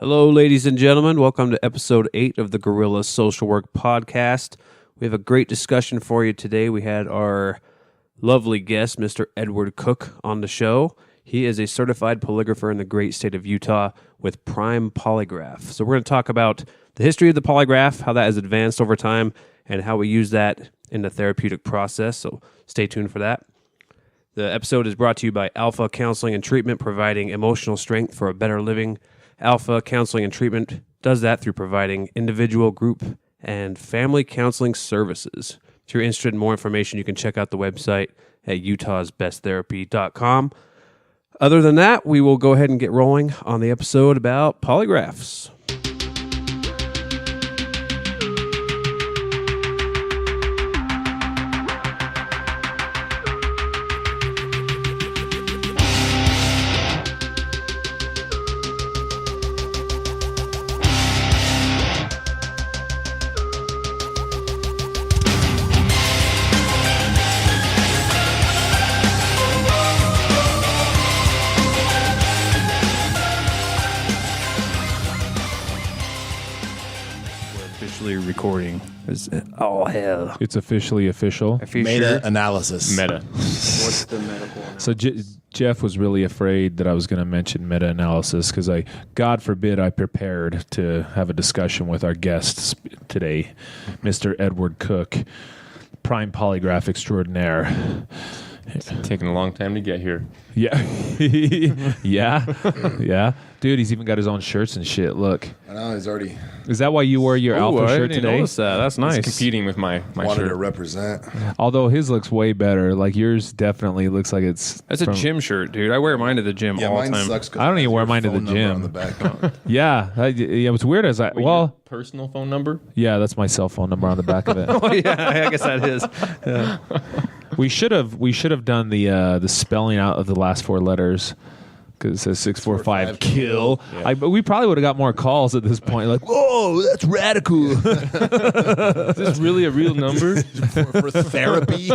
Hello, ladies and gentlemen. Welcome to episode 8 of the Guerrilla Social Work Podcast. We have a great discussion for you today. We had our lovely guest, Mr. Edward Cook, on the show. He is a certified polygrapher in the great state of Utah with Prime Polygraph. So we're going to talk about the history of the polygraph, how that has advanced over time, and how we use that in the therapeutic process. So stay tuned for that. The episode is brought to you by Alpha Counseling and Treatment, providing emotional strength for a better living. Alpha Counseling and Treatment does that through providing individual, group, and family counseling services. If you're interested in more information, you can check out the website at utahsbesttherapy.com. Other than that, we will go ahead and get rolling on the episode about polygraphs. Recording. Oh, hell. It's officially official. Meta-analysis. Meta. What's the medical analysis? So Jeff was really afraid that I was going to mention meta-analysis because God forbid, I prepared to have a discussion with our guest today, Mr. Edward Cook, prime polygraph extraordinaire. It's taking a long time to get here. Yeah. Yeah. Dude, he's even got his own shirts and shit. Look. I know, he's already Is that why you wore your Alpha shirt today? Notice that. That's nice. It's competing with my wanted shirt. to represent. Although his looks way better. Like yours definitely looks like it's... That's a gym shirt, dude. I wear mine to the gym Yeah, all mine the time. sucks. 'Cause I don't it even has wear your mine to the phone number gym. on the back. Yeah. It was weird as I... Wait, well... your personal phone number? Yeah, that's my cell phone number on the back of it. Oh, yeah, I guess that is. Yeah. We should have done the spelling out of the last four letters because it says 645 kill. Yeah. But we probably would have got more calls at this point. Like, whoa, that's radical. Is this really a real number? for therapy.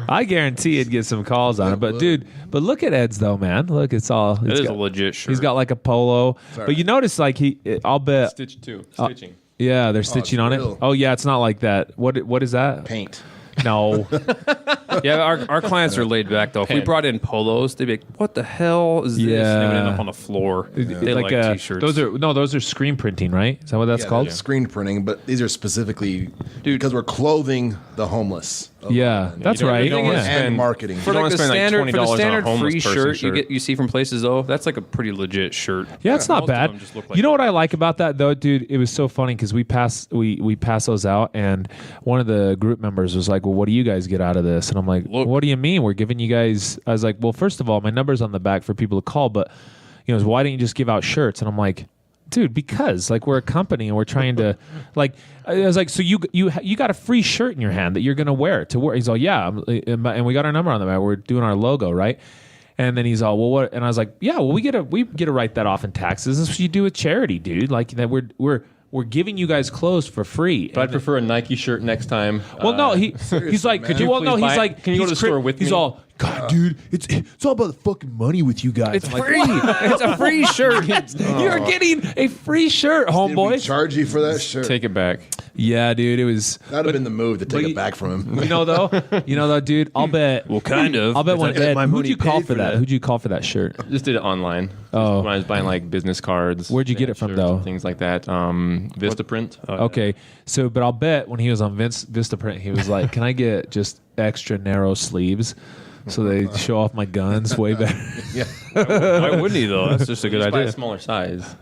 I guarantee it'd get some calls on it. But dude, look at Ed's though, man. Look, it's all. It It's is got, a legit shirt. he's got like a polo. Sorry. But you notice like I'll bet. Stitch 2. Stitching. Yeah, they're stitching on real. it. Oh yeah, it's not like that. What is that? Paint. No. Yeah, our clients are laid back, though. If we brought in polos, they'd be like, what the hell is this? And they would end up on the floor. They like T-shirts. Those are screen printing, right? Is that what that's called? Screen printing, but these are specifically because we're clothing the homeless. Yeah, that's You don't- right. you don't wanna Yeah. spend- And marketing. You don't wanna spend like $20 on a standard homeless free person shirt you see from places, though, that's like a pretty legit shirt. Yeah, it's not Most of bad. them just look like You know what I like about that though, dude? It was so funny because we pass those out, and one of the group members was like, "Well, what do you guys get out of this?" And I'm like, Look. "What do you mean? We're giving you guys?" I was like, "Well, first of all, my number's on the back for people to call, but why don't you just give out shirts?" And I'm like, dude, because like we're a company and we're trying to like. I was like, so you got a free shirt in your hand that you're gonna wear to wear. He's all, yeah, and we got our number on the back. We're doing our logo, right? And then he's all, well, what? And I was like, yeah, well, we get to write that off in taxes. This is what you do with charity, dude. Like that, we're giving you guys clothes for free. But I'd prefer a Nike shirt next time. Well, no, he's like, man. could you? Well, no, please he's buy- like, can you go he's to the store with He's me? all, God, dude, it's all about the fucking money with you guys. It's I'm like, free. It's a free shirt. You're getting a free shirt, Did we homeboy. charge you for that shirt? Take it back. Yeah, dude, it was. That'd have been the move to take but it back from him. You know though, dude. I'll bet. Well, kind of. I'll bet when Because Ed. my Who'd money you call paid for that? Who'd you call for that shirt? Just did it online. Oh. When I was buying like business cards. Where'd you get it from, shirts though? and things like that. Vistaprint. Okay, so but I'll bet when he was on Vistaprint, he was like, "Can I get just extra narrow sleeves?" So they show off my guns way better. Why wouldn't he, though? That's just a good Just buy a idea. smaller size.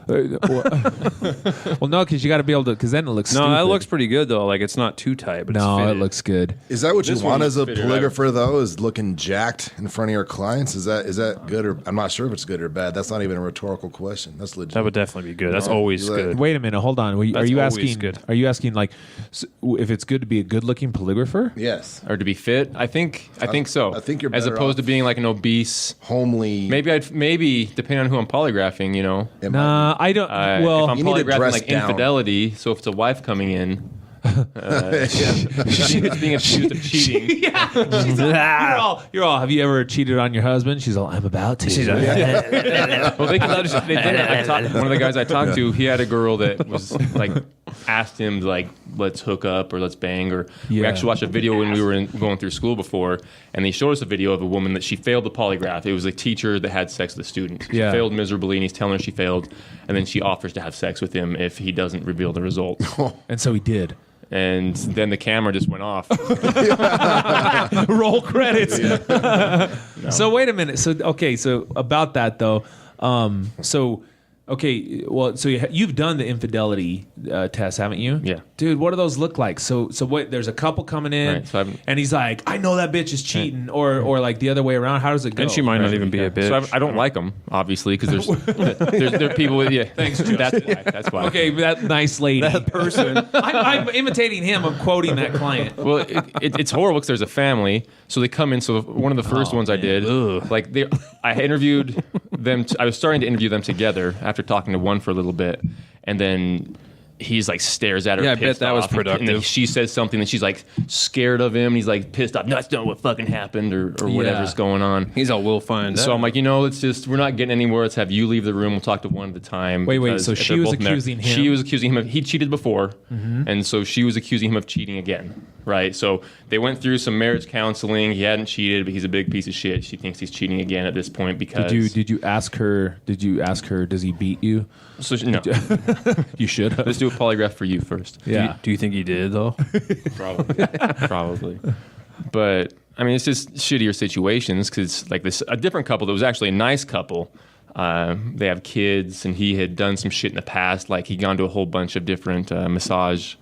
Well, no, because you got to be able to. Because then it looks. No, stupid. that looks pretty good, though. Like, it's not too tight, but No, it's it fitted. looks good. Is that what This you want one as a fitted polygrapher, though? Is looking jacked in front of your clients? Is that good or I'm not sure if it's good or bad. That's not even a rhetorical question. That's legit. That would definitely be good. That's No, always you're like- good. Wait a minute, hold on. Are That's you always asking? good. Are you asking like if it's good to be a good-looking polygrapher? Yes. Or to be fit. I think so. I think you're as better opposed off. to being like an obese. Homely. Maybe depending on who I'm polygraphing, it might Nah, I don't. If well, I'm You need to polygraphing dress like down. infidelity, so if it's a wife coming in, She's being accused of cheating. Yeah. You're all, have you ever cheated on your husband? She's all, I'm about to. She's like, Well, one of the guys I talked to, he had a girl that was like asked him like, let's hook up or let's bang, or we actually watched a video when we were going through school before, and they showed us a video of a woman that she failed the polygraph. It was a teacher that had sex with a student. She failed miserably, and he's telling her she failed, and then she offers to have sex with him if he doesn't reveal the results. And so he did. And then the camera just went off. Roll credits. No. So wait a minute. So about that though. So you've done the infidelity test, haven't you? Yeah. Dude, what do those look like? So what? There's a couple coming in, right, so and he's like, I know that bitch is cheating, or like the other way around. How does it go? And she might not even be a bitch. So I don't like them, obviously, because there are people with you. Thanks, Justin. That's why. Okay, that nice lady. That person. I'm imitating him. I'm quoting that client. Well, it's horrible because there's a family, so they come in. So one of the first ones I did, I interviewed them. I was starting to interview them together after talking to one for a little bit, and then he's like stares at her. Yeah, I bet that was productive. And then she says something, and she's like scared of him. And he's like pissed off. No, that's not what fucking happened, or whatever's going on. He's all, we'll find out. So I'm like, we're not getting anywhere. Let's have you leave the room. We'll talk to one at a time. Wait. So she was accusing him. She was accusing him. He cheated before, and so she was accusing him of cheating again. Right. So they went through some marriage counseling. He hadn't cheated, but he's a big piece of shit. She thinks he's cheating again at this point because. Did you ask her? Does he beat you? So no. You should. Let's do a polygraph for you first. Yeah. Do you think he did though? Probably. But I mean, it's just shittier situations because like a different couple that was actually a nice couple. They have kids, and he had done some shit in the past. Like he'd gone to a whole bunch of different massage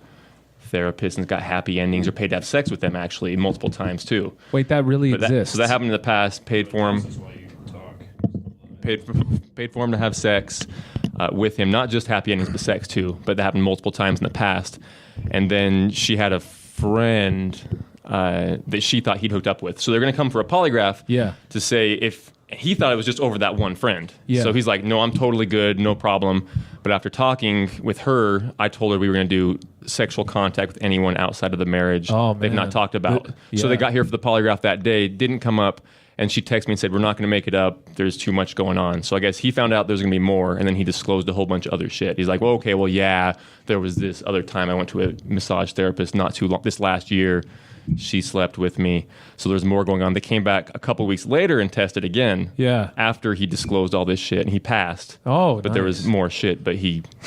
therapists and got happy endings, or paid to have sex with them actually multiple times too. Wait, that really exists? So that happened in the past. Paid for him. Paid for him to have sex with him, not just happy endings, but sex too. But that happened multiple times in the past. And then she had a friend that she thought he'd hooked up with. So they're going to come for a polygraph to say if he thought it was just over that one friend. Yeah. So he's like, no, I'm totally good, no problem. But after talking with her, I told her we were going to do sexual contact with anyone outside of the marriage they've not talked about. So they got here for the polygraph that day, didn't come up. And she texted me and said, we're not going to make it up. There's too much going on. So I guess he found out there's going to be more, and then he disclosed a whole bunch of other shit. He's like, well, there was this other time I went to a massage therapist not too long, this last year. She slept with me. So there's more going on. They came back a couple weeks later and tested again. Yeah. After he disclosed all this shit, and he passed. Oh, but there was more shit. But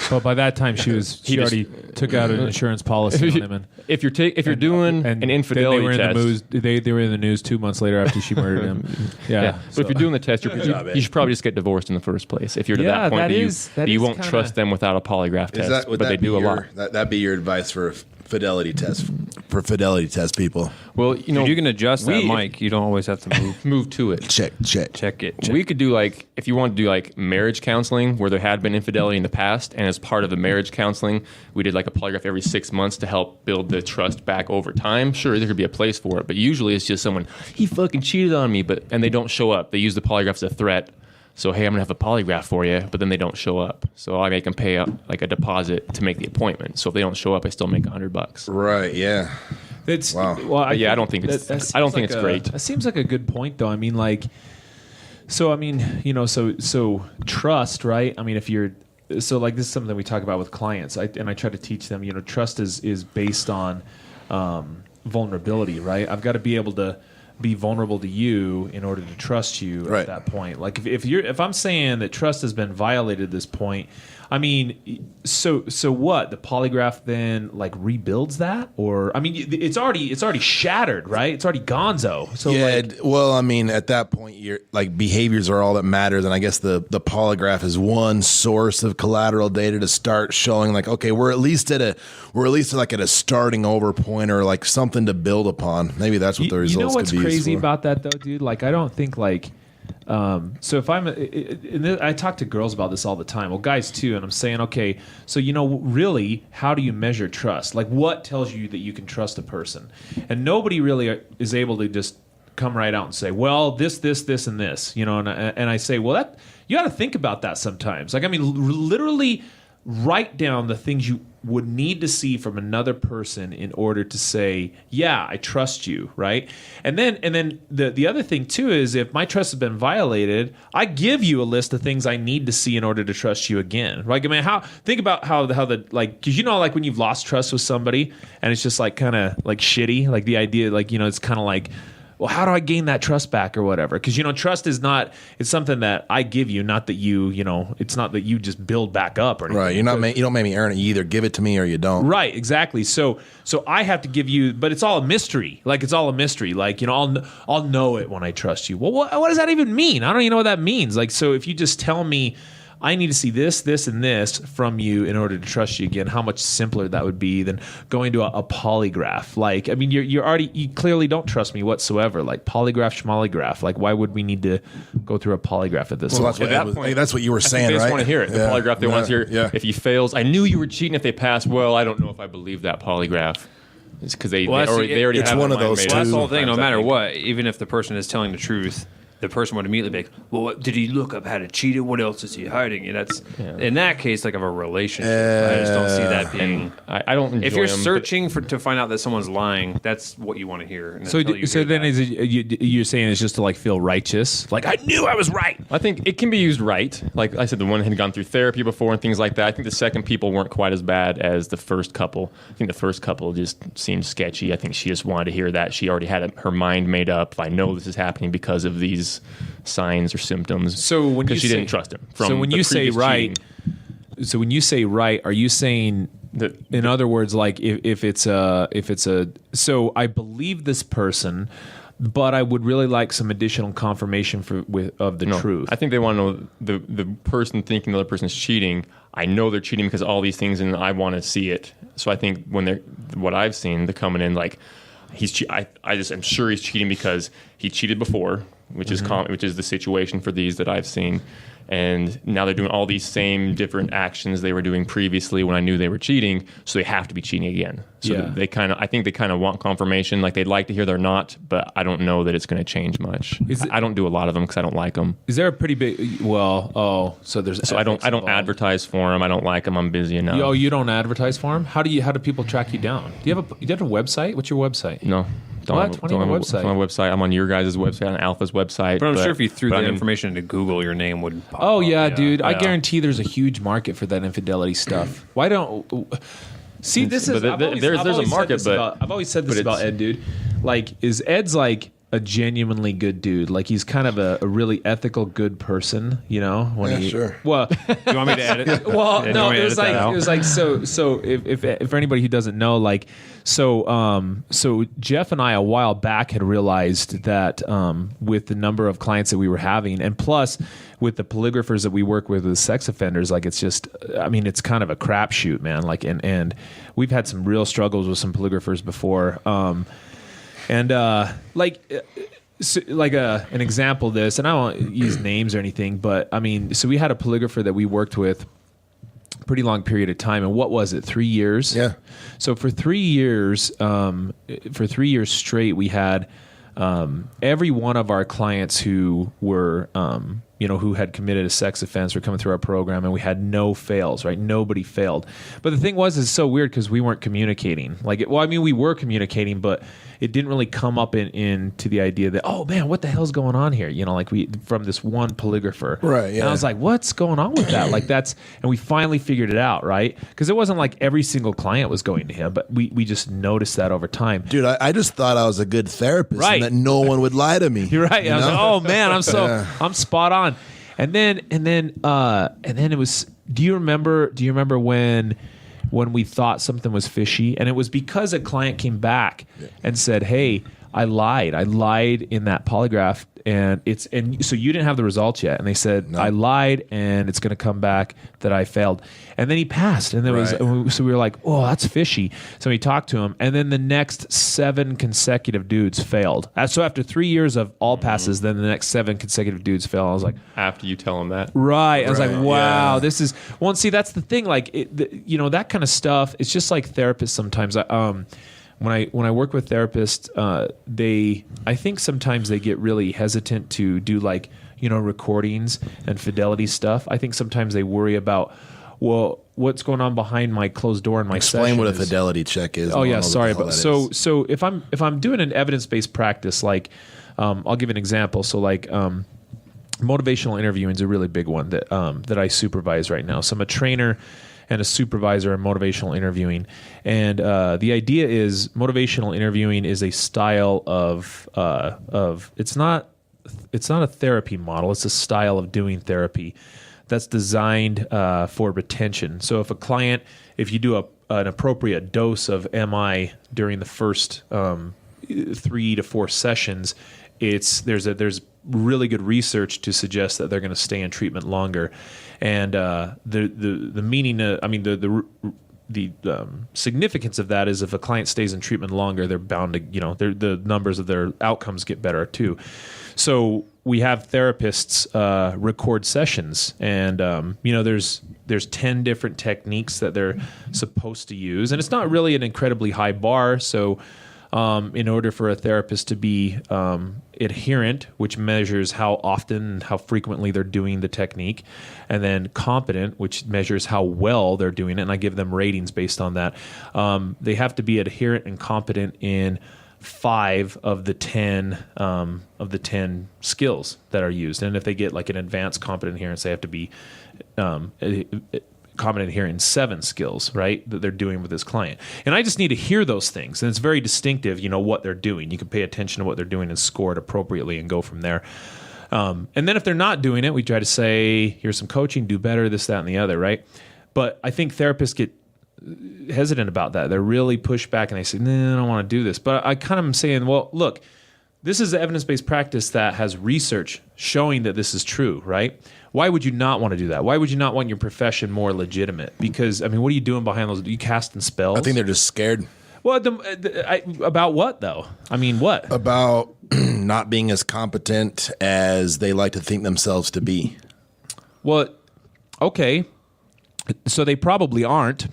But by that time, she already took out an insurance policy on him. And if you're doing an infidelity test, they were in the news 2 months later after she murdered him. Yeah. But if you're doing the test, you should probably just get divorced in the first place. If you're to that point, you won't trust them without a polygraph test. But they do a lot. That'd be your advice for fidelity test people. Well, you can adjust that mic. You don't always have to move to it. Check it. We could do if you want to do marriage counseling where there had been infidelity in the past, and as part of the marriage counseling, we did a polygraph every 6 months to help build the trust back over time. Sure, there could be a place for it, but usually it's just someone, he fucking cheated on me, and they don't show up. They use the polygraph as a threat. So, hey, I'm going to have a polygraph for you, but then they don't show up. So I make them pay a deposit to make the appointment. So if they don't show up, I still make $100. Right, yeah. Wow. Well, I don't think it's great. That seems like a good point, though. I mean, so trust, right? I mean, if you're this is something we talk about with clients, I try to teach them. Trust is based on vulnerability, right? I've got to be able to be vulnerable to you in order to trust you at that point. Like if I'm saying that trust has been violated at this point, I mean, so what? The polygraph then rebuilds that, or I mean, it's already shattered, right? It's already gonzo. So well, I mean, at that point, you're behaviors are all that matters, and I guess the polygraph is one source of collateral data to start showing okay, we're at least at a starting over point, or something to build upon. Maybe that's what the results could be. You know what's crazy about that though, dude? I don't think so if I talk to girls about this all the time, well, guys too, and I'm saying, okay, so really, how do you measure trust? What tells you that you can trust a person? And nobody really is able to just come right out and say, well, this, and this, and I say, well, that you got to think about that sometimes. Literally write down the things you would need to see from another person in order to say, yeah, I trust you, right? And then the other thing too is if my trust has been violated, I give you a list of things I need to see in order to trust you again. Like, I mean, think about how the like, because like when you've lost trust with somebody and it's just like kind of like shitty, like the idea, like, it's kind of like, well, how do I gain that trust back or whatever? Because, trust is not, it's something that I give you, not that you, it's not that you just build back up or anything. Right. You don't make me earn it. You either give it to me or you don't. Right. Exactly. So I have to give you, but it's all a mystery. Like, it's all a mystery. Like, I'll know it when I trust you. Well, what does that even mean? I don't even know what that means. Like, so if you just tell me, I need to see this, this, and this from you in order to trust you again, how much simpler that would be than going to a polygraph. Like, I mean, you clearly don't trust me whatsoever. Like, polygraph, schmolygraph. Like, why would we need to go through a polygraph at this point? That's what you were saying, they right? just want to hear it. The polygraph, they want to hear if he fails. I knew you were cheating if they passed. Well, I don't know if I believe that polygraph. It's because they already it's have one of those Well, that's the whole thing. No matter what, even if the person is telling the truth, the person would immediately be like, well, did he look up how to cheat it? What else is he hiding? And that's in that case like of a relationship. I just don't see that being. I don't enjoy if you're them, searching to find out that someone's lying, that's what you want to hear. And So then is you're saying it's just to like feel righteous? Like, I knew I was right. I think it can be used right. Like I said, the one had gone through therapy before and things like that. I think the second people weren't quite as bad as the first couple. I think the first couple just seemed sketchy. I think she just wanted to hear that. She already had her mind made up. I know this is happening because of these signs or symptoms. So when she didn't trust him. So when you say right, are you saying that, in other words, like if it's a so I believe this person, but I would really like some additional confirmation of the truth. I think they want to know the person thinking the other person's cheating. I know they're cheating because of all these things, and I want to see it. So I think what I've seen, they're coming in like I just am sure he's cheating because he cheated before, which is the situation for these that I've seen. And now they're doing all these same different actions they were doing previously when I knew they were cheating, so they have to be cheating again. So I think they kind of want confirmation. Like, they'd like to hear they're not, but I don't know that it's going to change much. I don't do a lot of them because I don't like them. Is there a pretty big? So I don't advertise for them. I don't like them. I'm busy enough. Oh, you don't advertise for them? How do people track you down? Do you have a website? What's your website? No. Don't have a website. I'm on your guys' website, on Alpha's website. But I'm sure if you threw that information into Google, your name would pop up. Oh, yeah, dude. Yeah. I guarantee there's a huge market for that infidelity stuff. Why don't... See, this is... There's a market, but... I've always said this about Ed, dude. Like, Ed's like a genuinely good dude. Like, he's kind of a really ethical, good person, Sure. Well, you want me to edit? Well, no, it was like so if for anybody who doesn't know, like, so Jeff and I a while back had realized that with the number of clients that we were having, and plus with the polygraphers that we work with sex offenders, like, it's just, I mean, it's kind of a crapshoot, man. Like, and we've had some real struggles with some polygraphers before. An example of this, and I won't use names or anything, but I mean, so we had a polygrapher that we worked with a pretty long period of time, and what was it, 3 years? Yeah. So for 3 years, straight, we had every one of our clients who were who had committed a sex offense were coming through our program, and we had no fails, right? Nobody failed. But the thing was, it's so weird because we weren't communicating. We were communicating, but it didn't really come up into the idea that, oh man, what the hell's going on here? From this one polygrapher. Right, yeah. And I was like, what's going on with that? And we finally figured it out, right? Because it wasn't like every single client was going to him, but we just noticed that over time. Dude, I just thought I was a good therapist, right, and that no one would lie to me. You're right. I was like, oh man, I'm spot on. And then it was. Do you remember when we thought something was fishy, and it was because a client came back and said, "Hey, I lied in that polygraph, and so you didn't have the results yet." And they said, "No. I lied, and it's going to come back that I failed." And then he passed, and so we were like, "Oh, that's fishy." So we talked to him, and then the next 7 consecutive dudes failed. So after 3 years of all passes, then the next 7 consecutive dudes failed. I was like, after you tell him that, right? I was like, "Wow, this is." Well, and see, that's the thing. Like, that kind of stuff. It's just like therapists sometimes. When I work with therapists, I think sometimes they get really hesitant to do recordings and fidelity stuff. I think sometimes they worry about, well, what's going on behind my closed door in my Explain what a session fidelity check is. Oh yeah, sorry, but but so if I'm doing an evidence-based practice, like I'll give an example. So like motivational interviewing is a really big one that I supervise right now. So I'm a trainer and a supervisor in motivational interviewing, and the idea is motivational interviewing is a style of it's not a therapy model. It's a style of doing therapy that's designed for retention. So if you do an appropriate dose of MI during the first 3 to 4 sessions, there's really good research to suggest that they're going to stay in treatment longer. And the meaning, the significance of that is if a client stays in treatment longer, they're bound to, the numbers of their outcomes get better too. So we have therapists record sessions, and there's 10 different techniques that they're supposed to use, and it's not really an incredibly high bar. So in order for a therapist to be adherent, which measures how often, how frequently they're doing the technique, and then competent, which measures how well they're doing it, and I give them ratings based on that. They have to be adherent and competent in 5 of the 10 skills that are used, and if they get like an advanced competent adherence, they have to be competent adherent in 7 skills, right, that they're doing with this client. And I just need to hear those things, and it's very distinctive, what they're doing. You can pay attention to what they're doing and score it appropriately and go from there. And then if they're not doing it, we try to say, here's some coaching, do better, this, that, and the other, right? But I think therapists get hesitant about that. They're really pushed back and they say, I don't want to do this. But I kind of am saying, well, look, this is an evidence-based practice that has research showing that this is true, right? Why would you not want to do that? Why would you not want your profession more legitimate? Because, what are you doing behind those? Are you casting spells? I think they're just scared. Well, about what, though? What? About not being as competent as they like to think themselves to be. Well, okay. So they probably aren't,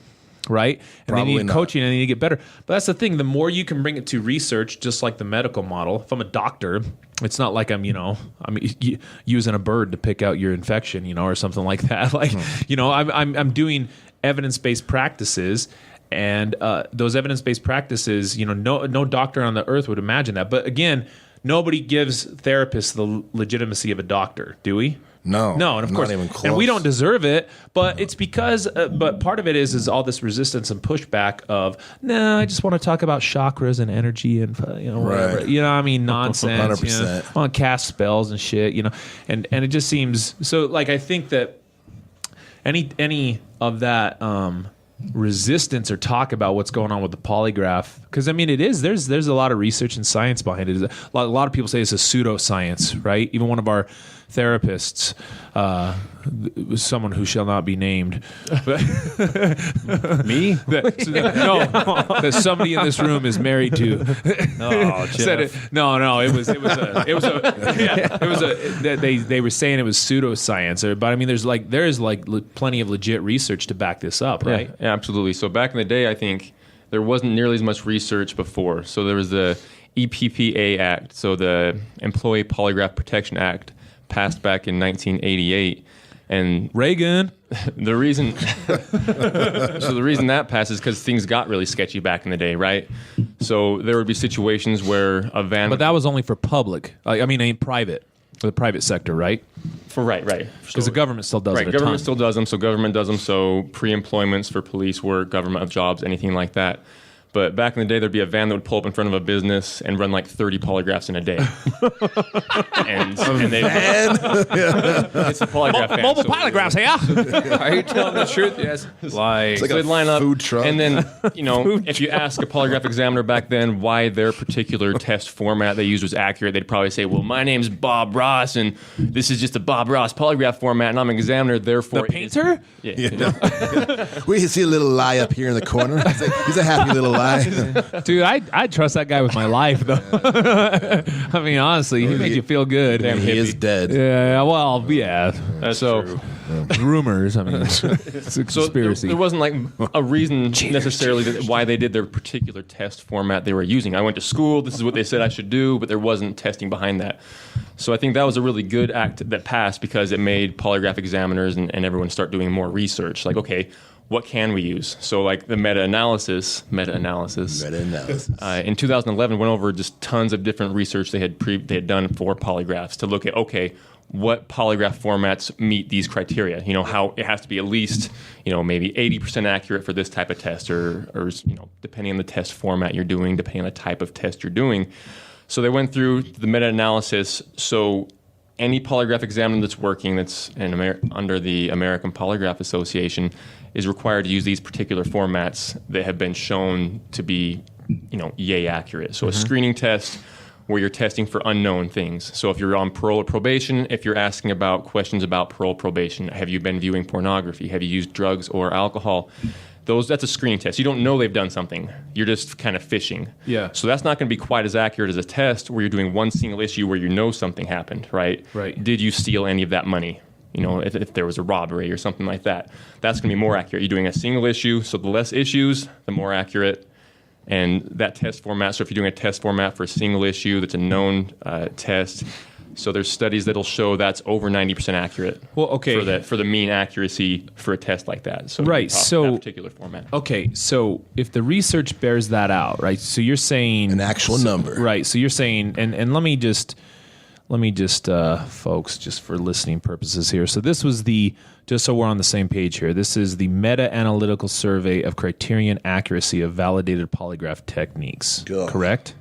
right? And Probably they need not. coaching and they need to get better. But that's the thing. The more you can bring it to research, just like the medical model, if I'm a doctor, it's not like I'm using a bird to pick out your infection, or something like that. I'm doing evidence-based practices, and those evidence-based practices, no doctor on the earth would imagine that. But again, nobody gives therapists the legitimacy of a doctor, do we? No, and of course, not even close. and we don't deserve it. But it's because, but part of it is all this resistance and pushback of, I just want to talk about chakras and energy and whatever, Right. Nonsense. 100%. I want to cast spells and shit, and it just seems so. Like I think that any of that resistance or talk about what's going on with the polygraph, because it is there's a lot of research and science behind it. A lot of people say it's a pseudoscience, right? Even one of our therapists, someone who shall not be named, Me? that somebody in this room is married to. Oh, Said it. No, they were saying it was pseudoscience, but there is plenty of legit research to back this up, right? Yeah, absolutely. So back in the day, I think there wasn't nearly as much research before. So there was the EPPA Act, so the Employee Polygraph Protection Act, passed back in 1988, and Reagan. The reason that passed is because things got really sketchy back in the day, right? So there would be situations where a van, But that was only for public. Private, for the private sector, right? right, Because the government still does it. right, government still does them. So government does them. So pre-employments for police work, government jobs, anything like that. But back in the day, there'd be a van that would pull up in front of a business and run 30 polygraphs in a day. and they it's a polygraph van. Mobile polygraphs, yeah. Are you telling the truth? Yes. It's like So they'd line up, food truck. and then if you ask a polygraph examiner back then why their particular test format they used was accurate, they'd probably say, "Well, my name's Bob Ross, and this is just a Bob Ross polygraph format, and I'm an examiner, therefore." The painter? We see a little lie up here in the corner. He's a happy little lie. Dude, I'd trust that guy with my life, though. Honestly, he made you feel good. He is dead. Yeah, well, yeah. That's So, true. rumors. I mean, it's a conspiracy. So there wasn't like a reason necessarily why they did their particular test format they were using. I went to school. This is what they said I should do, but there wasn't testing behind that. So I think that was a really good act that passed because it made polygraph examiners and everyone start doing more research. Like, okay, what can we use? So like the meta-analysis in 2011 went over just tons of different research they had done for polygraphs to look at, okay, what polygraph formats meet these criteria? You know, how it has to be at least, you know, maybe 80% accurate for this type of test or you know, depending on the test format you're doing, depending on the type of test you're doing. So they went through the meta-analysis. So any polygraph examiner that's working that's under the American Polygraph Association is required to use these particular formats that have been shown to be, you know, yay accurate. So a screening test where you're testing for unknown things. So if you're on parole or probation, if you're asking about questions about parole probation, have you been viewing pornography? Have you used drugs or alcohol? That's a screening test. You don't know they've done something. You're just kind of fishing. Yeah. So that's not going to be quite as accurate as a test where you're doing one single issue where you know something happened, right? Right. Did you steal any of that money? You know, if there was a robbery or something like that, that's going to be more accurate. You're doing a single issue, so the less issues, the more accurate. And that test format, so if you're doing a test format for a single issue that's a known test, so there's studies that'll show that's over 90% accurate. Well, okay. For the mean accuracy for a test like that. So right. So that particular format. Okay. So if the research bears that out, right? So you're saying an actual number, right? So you're saying, and let me just, folks, just for listening purposes here. So this was just so we're on the same page here. This is the meta-analytical survey of criterion accuracy of validated polygraph techniques. Correct?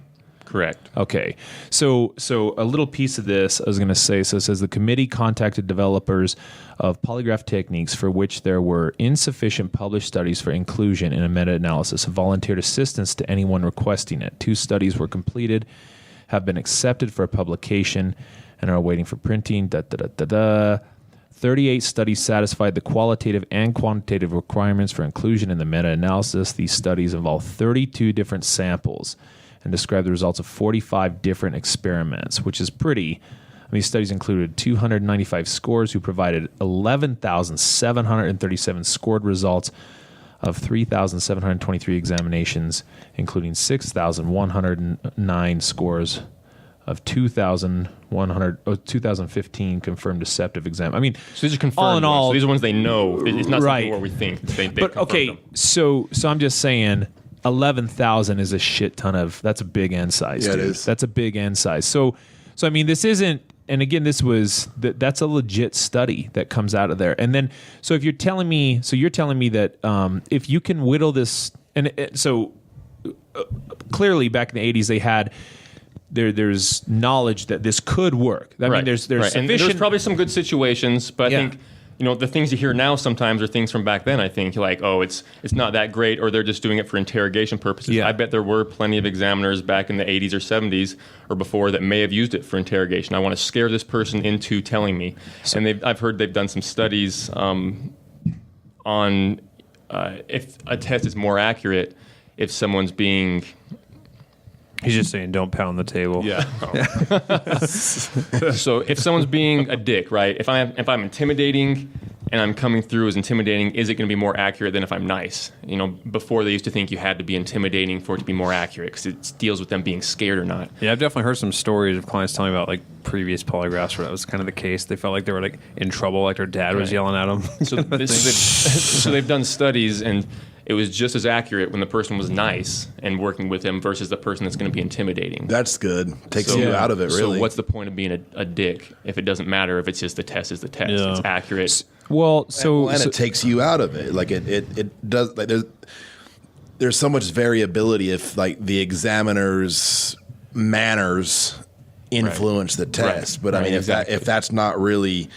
Correct. Okay. So a little piece of this I was going to say, so it says the committee contacted developers of polygraph techniques for which there were insufficient published studies for inclusion in a meta-analysis and volunteered assistance to anyone requesting it. 2 studies were completed, have been accepted for publication, and are waiting for printing. 38 studies satisfied the qualitative and quantitative requirements for inclusion in the meta-analysis. These studies involve 32 different samples and describe the results of 45 different experiments, which is pretty. These studies included 295 scores who provided 11,737 scored results of 3,723 examinations, including 6,109 scores of 2,15 confirmed deceptive exam. I mean, so these are confirmed. All in all, so these are ones they know. It's not right. something where we think they but okay, them. so I'm just saying 11,000 is a shit ton of. That's a big N size. Yeah, dude. it is. That's a big N size. So I mean, this isn't. And again, that's a legit study that comes out of there. And then, so if you're telling me, that if you can whittle this, clearly back in the 80s they had. There's knowledge that this could work. I mean, there's right. sufficient. And there's probably some good situations, but I think, you know, the things you hear now sometimes are things from back then. I think like, oh, it's not that great, or they're just doing it for interrogation purposes. Yeah. I bet there were plenty of examiners back in the 80s or 70s or before that may have used it for interrogation. I want to scare this person into telling me. And I've heard they've done some studies on if a test is more accurate if someone's being. He's just saying, don't pound the table. Yeah. So if someone's being a dick, right? If I'm intimidating and I'm coming through as intimidating, is it going to be more accurate than if I'm nice? You know, before they used to think you had to be intimidating for it to be more accurate because it deals with them being scared or not. Yeah, I've definitely heard some stories of clients telling me about like previous polygraphs where that was kind of the case. They felt like they were like in trouble, like their dad was yelling at them. So they've done studies, and it was just as accurate when the person was nice and working with him versus the person that's going to be intimidating. That's good. Takes you out of it, really. So what's the point of being a dick if it doesn't matter if it's just the test is the test? Yeah. It's accurate. Well, and it takes you out of it. Like it does. Like there's so much variability if like the examiner's manners influence the test. But I mean, if that's not really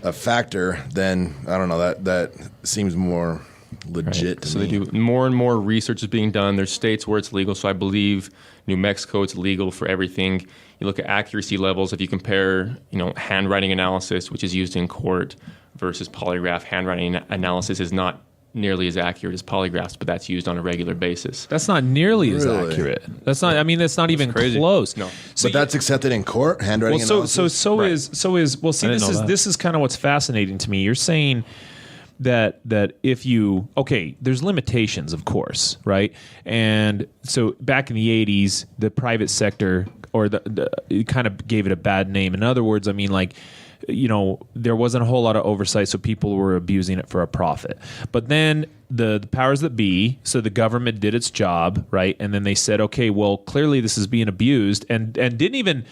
a factor, then I don't know. That seems more legit to me. So they do more and more research is being done. There's states where it's legal. So I believe New Mexico, it's legal for everything. You look at accuracy levels. If you compare, handwriting analysis, which is used in court, versus polygraph, handwriting analysis is not nearly as accurate as polygraphs, but that's used on a regular basis. That's not nearly as Really? accurate. That's not. I mean, that's not even close. No. So But that's accepted in court, handwriting analysis? Well, see, this is kind of what's fascinating to me. You're saying that if you there's limitations, of course, right? And so back in the 80s, the private sector or it kind of gave it a bad name. In other words, I mean, like, there wasn't a whole lot of oversight, so people were abusing it for a profit. But then the powers that be, so the government did its job, right? And then they said, okay, well, clearly this is being abused, and didn't even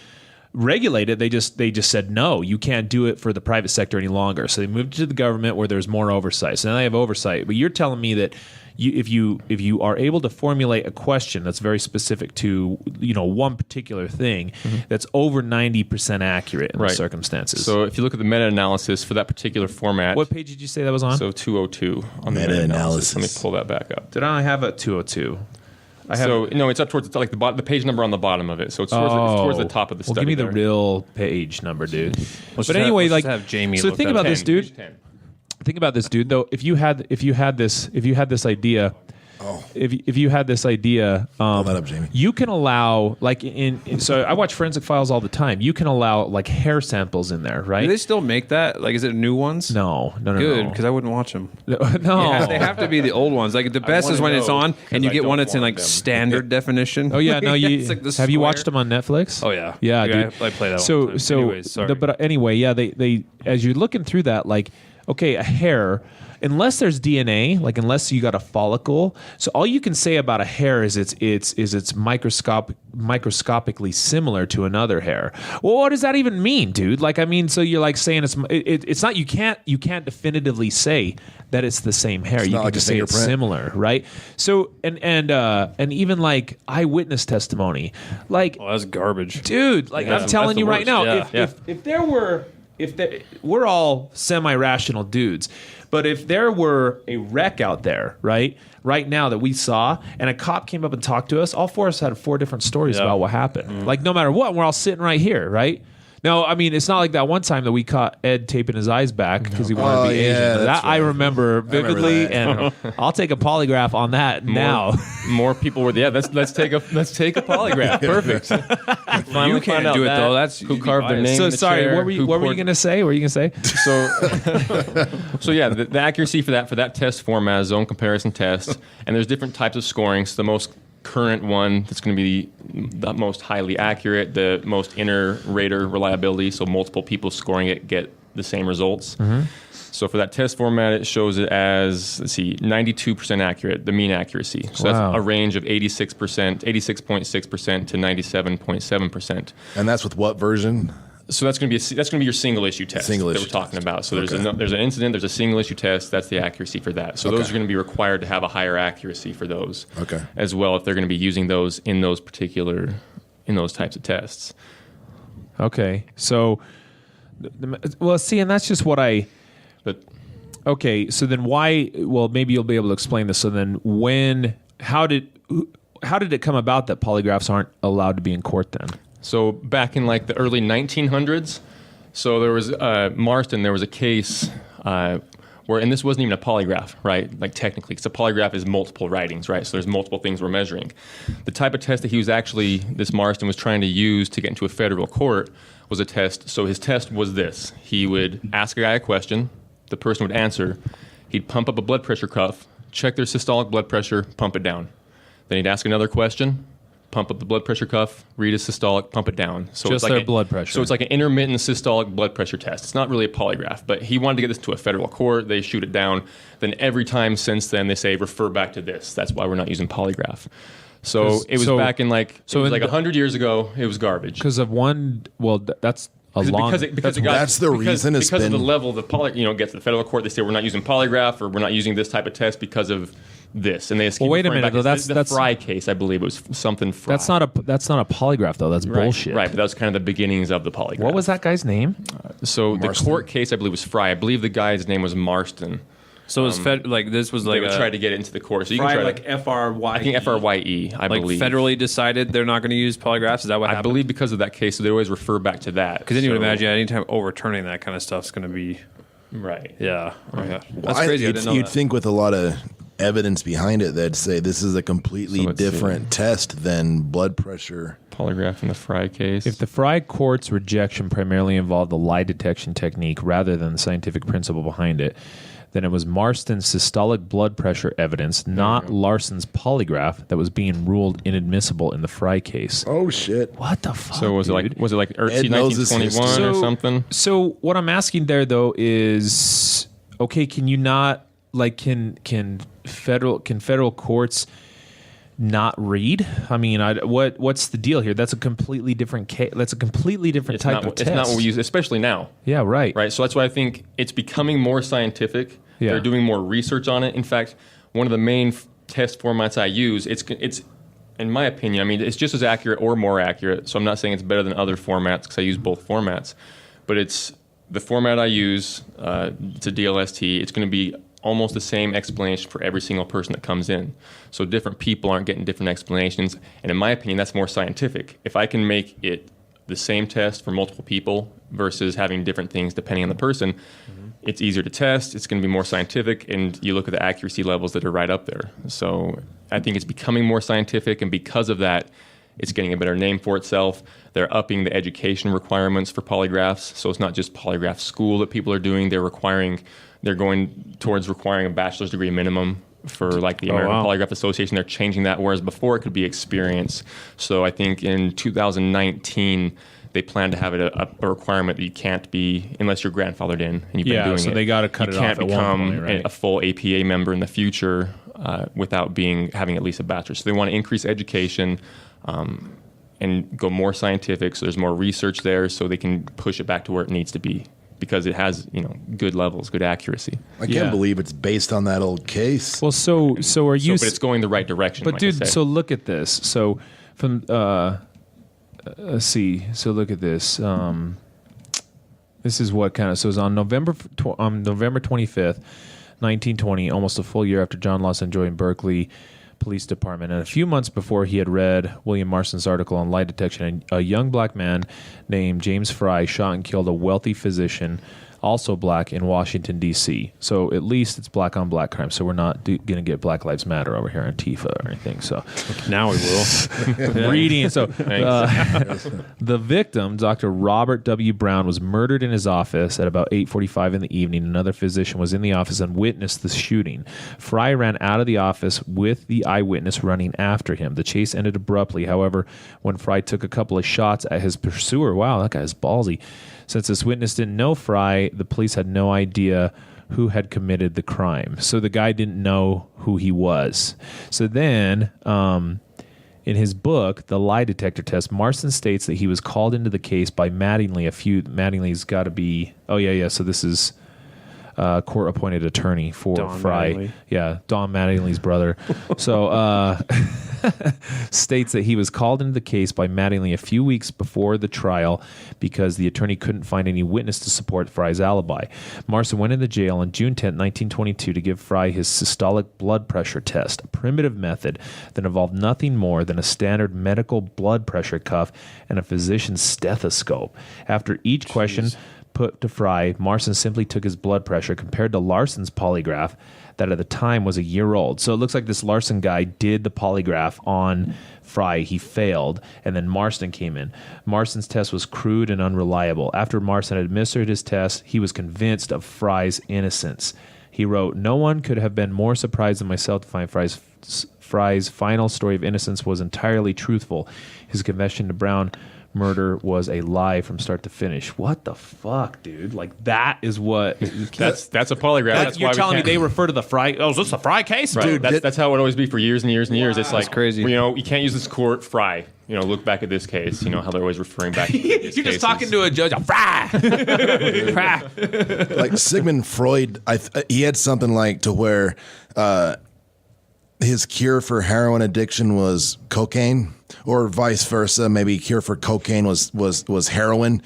regulate it. They just said, no, you can't do it for the private sector any longer. So they moved to the government where there's more oversight. So now they have oversight. But you're telling me that if you are able to formulate a question that's very specific to one particular thing, that's over 90% accurate in the circumstances. So if you look at the meta-analysis for that particular format, what page did you say that was on? So 202 on the meta-analysis. Let me pull that back up. Did I have a 202? It's up towards like the page number on the bottom of it. So it's towards the top of the study. Well, give me the there. real page number, dude. But anyway, let's have Jamie. So think about this, dude. Think about this, dude. Though, if you had this idea, if you had this idea, Pull that up, Jamie. you can allow so I watch Forensic Files all the time. You can allow like hair samples in there, right? Do they still make that? Like, is it new ones? No. Good, because I wouldn't watch them. No. Yeah, they have to be the old ones. Like the best is when it's on and you get one that's in like standard definition. Oh yeah, no. It's like the have you square. watched them on Netflix? Oh yeah, yeah, Okay, dude. I play that. So all the time. Anyways, sorry. but anyway, yeah. They as you're looking through that, like, okay, a hair. Unless there's DNA, like unless you got a follicle, so all you can say about a hair is it's microscopically similar to another hair. Well, what does that even mean, dude? Like, I mean, so you're like saying it's not you can't definitively say that it's the same hair. You not can like just a say it's fingerprint. similar, right? So and even like eyewitness testimony, like, Oh, that's garbage. dude, like I'm telling that's you the right now, worst. Yeah. we're all semi-rational dudes, but if there were a wreck out there, right now that we saw, and a cop came up and talked to us, all four of us had 4 different stories Yeah. about what happened. Like, no matter what, we're all sitting right here, right? No, I mean, it's not like that one time that we caught Ed taping his eyes back because he wanted to be Asian. yeah, That that's I right. remember vividly, that. and I'll take a polygraph on that now. More people were. Yeah, let's take a polygraph. Perfect. You can't do it though. That's who carved their name. So in the sorry, chair, what were you going to say? What were you going to say? So yeah, the accuracy for that test format is zone comparison test, and there's different types of scoring. So the most current one that's going to be the most highly accurate, the most inter-rater reliability, so multiple people scoring it get the same results. So for that test format, it shows it as, 92% accurate, the mean accuracy. So Wow. that's a range of 86.6% to 97.7%. And that's with what version? So that's going to be your single issue test Single that issue we're talking test. about. So Okay. there's an incident, there's a single issue test. That's the accuracy for that. So those are going to be required to have a higher accuracy for those. Okay. As well, if they're going to be using those in those types of tests. Okay, so, well, see, and that's just what But okay, so then why, well, maybe you'll be able to explain this. So then how did it come about that polygraphs aren't allowed to be in court then? so back in like the early 1900s, so there was Marston. There was a case where, and this wasn't even a polygraph, right? Like technically, because a polygraph is multiple writings, right? So there's multiple things we're measuring. The type of test that this Marston was trying to use to get into a federal court was a test. So his test was this: he would ask a guy a question, the person would answer, he'd pump up a blood pressure cuff, check their systolic blood pressure, pump it down. Then he'd ask another question, pump up the blood pressure cuff, read his systolic, pump it down. So Just it's like their blood pressure. So it's like an intermittent systolic blood pressure test. It's not really a polygraph, but he wanted to get this to a federal court. They shoot it down. Then every time since then, they say, refer back to this. That's why we're not using polygraph. So it was back in like 100 years ago. It was garbage. Because of one, well, that's a long... That's the reason it's because been- of the level the gets to the federal court. They say we're not using polygraph or we're not using this type of test because of this, and they Well, wait a minute, though. That's the That's Fry case. I believe it was something Fry. That's not a polygraph though. That's bullshit. Right, but that was kind of the beginnings of the polygraph. What was that guy's name? So Marston. the court case, I believe, was Fry. I believe the guy's name was Marston. So it's this was They like would try to get it into the court. So you Fry, can try like to, FRY. I think FRYE, I like believe. federally decided they're not going to use polygraphs. Is that what I happened? believe because of that case, so they always refer back to that. Because then you would So- imagine anytime overturning that kind of stuff is going to be Right. Yeah. Right. Yeah. That's crazy. I didn't know You'd that. think with a lot of evidence behind it that'd say this is a completely different test than blood pressure. Polygraph in the Fry case. If the Fry court's rejection primarily involved the lie detection technique rather than the scientific principle behind it, then it was Marston's systolic blood pressure evidence, not Larson's polygraph, that was being ruled inadmissible in the Fry case. Oh shit! What the fuck? So was it like Ed knows his 1921 history. or something? So what I'm asking there though is, okay, can you not can federal courts not read? I mean, what's the deal here? That's a completely different case. That's a completely different type of test. It's not what we use, especially now. Yeah, right. Right. So that's why I think it's becoming more scientific. Yeah. They're doing more research on it. In fact, one of the main test formats I use, it's in my opinion, I mean, it's just as accurate or more accurate. So I'm not saying it's better than other formats because I use both formats, but it's the format I use. It's a DLST. It's going to be almost the same explanation for every single person that comes in. So different people aren't getting different explanations. And in my opinion, that's more scientific. If I can make it the same test for multiple people versus having different things depending on the person, it's easier to test. It's going to be more scientific. And you look at the accuracy levels that are right up there. So I think it's becoming more scientific. And because of that, it's getting a better name for itself. They're upping the education requirements for polygraphs. So it's not just polygraph school that people are doing. They're going towards requiring a bachelor's degree minimum for like the American Polygraph Association. They're changing that, whereas before it could be experience. So I think in 2019, they plan to have it a requirement that you can't be, unless you're grandfathered in and you've been doing it. So they got to cut it off at one point, You can't right? become a full APA member in the future without having at least a bachelor's. So they want to increase education and go more scientific. So there's more research there, so they can push it back to where it needs to be, because it has, good levels, good accuracy. I can't believe it's based on that old case. Well, so are you? But it's going the right direction. But like dude, I say. so look at this. So from let's see. So look at this. This is what kind of. So it's on November 25th, 1920, almost a full year after John Lawson joined Berkeley Police Department, and a few months before he had read William Marston's article on lie detection, a young black man named James Fry shot and killed a wealthy physician, also black, in Washington, D.C. So at least it's black on black crime. So we're not going to get Black Lives Matter over here on Antifa or anything. So Now we will. reading. So the victim, Dr. Robert W. Brown, was murdered in his office at about 8:45 in the evening. Another physician was in the office and witnessed the shooting. Fry ran out of the office with the eyewitness running after him. The chase ended abruptly. However, when Fry took a couple of shots at his pursuer, wow, that guy's ballsy. Since this witness didn't know Fry, the police had no idea who had committed the crime. So the guy didn't know who he was. So then, in his book, The Lie Detector Test, Marston states that he was called into the case by Mattingly. Mattingly's got to be... Oh, yeah. So this is court-appointed attorney for Don Fry. Mattingly. Yeah, Don Mattingly's brother. So states that he was called into the case by Mattingly a few weeks before the trial because the attorney couldn't find any witness to support Fry's alibi. Marston went into jail on June 10, 1922 to give Fry his systolic blood pressure test, a primitive method that involved nothing more than a standard medical blood pressure cuff and a physician's stethoscope. After each question put to Fry, Marston simply took his blood pressure compared to Larson's polygraph that at the time was a year old. So it looks like this Larson guy did the polygraph on Fry. He failed, and then Marston came in. Marston's test was crude and unreliable. After Marston administered his test, he was convinced of Fry's innocence. He wrote, "No one could have been more surprised than myself to find Fry's final story of innocence was entirely truthful. His confession to Brown murder was a lie from start to finish." What the fuck, dude? Like, that is what... That's a polygraph. That's you're why telling me can't- they refer to the Fry... Oh, is this a Fry case? Right. Dude, That's how it would always be for years and years and years. It's like crazy. You can't use this court Fry. Look back at this case. How they're always referring back to previous you're cases. just talking to a judge. Fry! Fry! Like Sigmund Freud, he had something like to where his cure for heroin addiction was cocaine, or vice versa. Maybe cure for cocaine was heroin.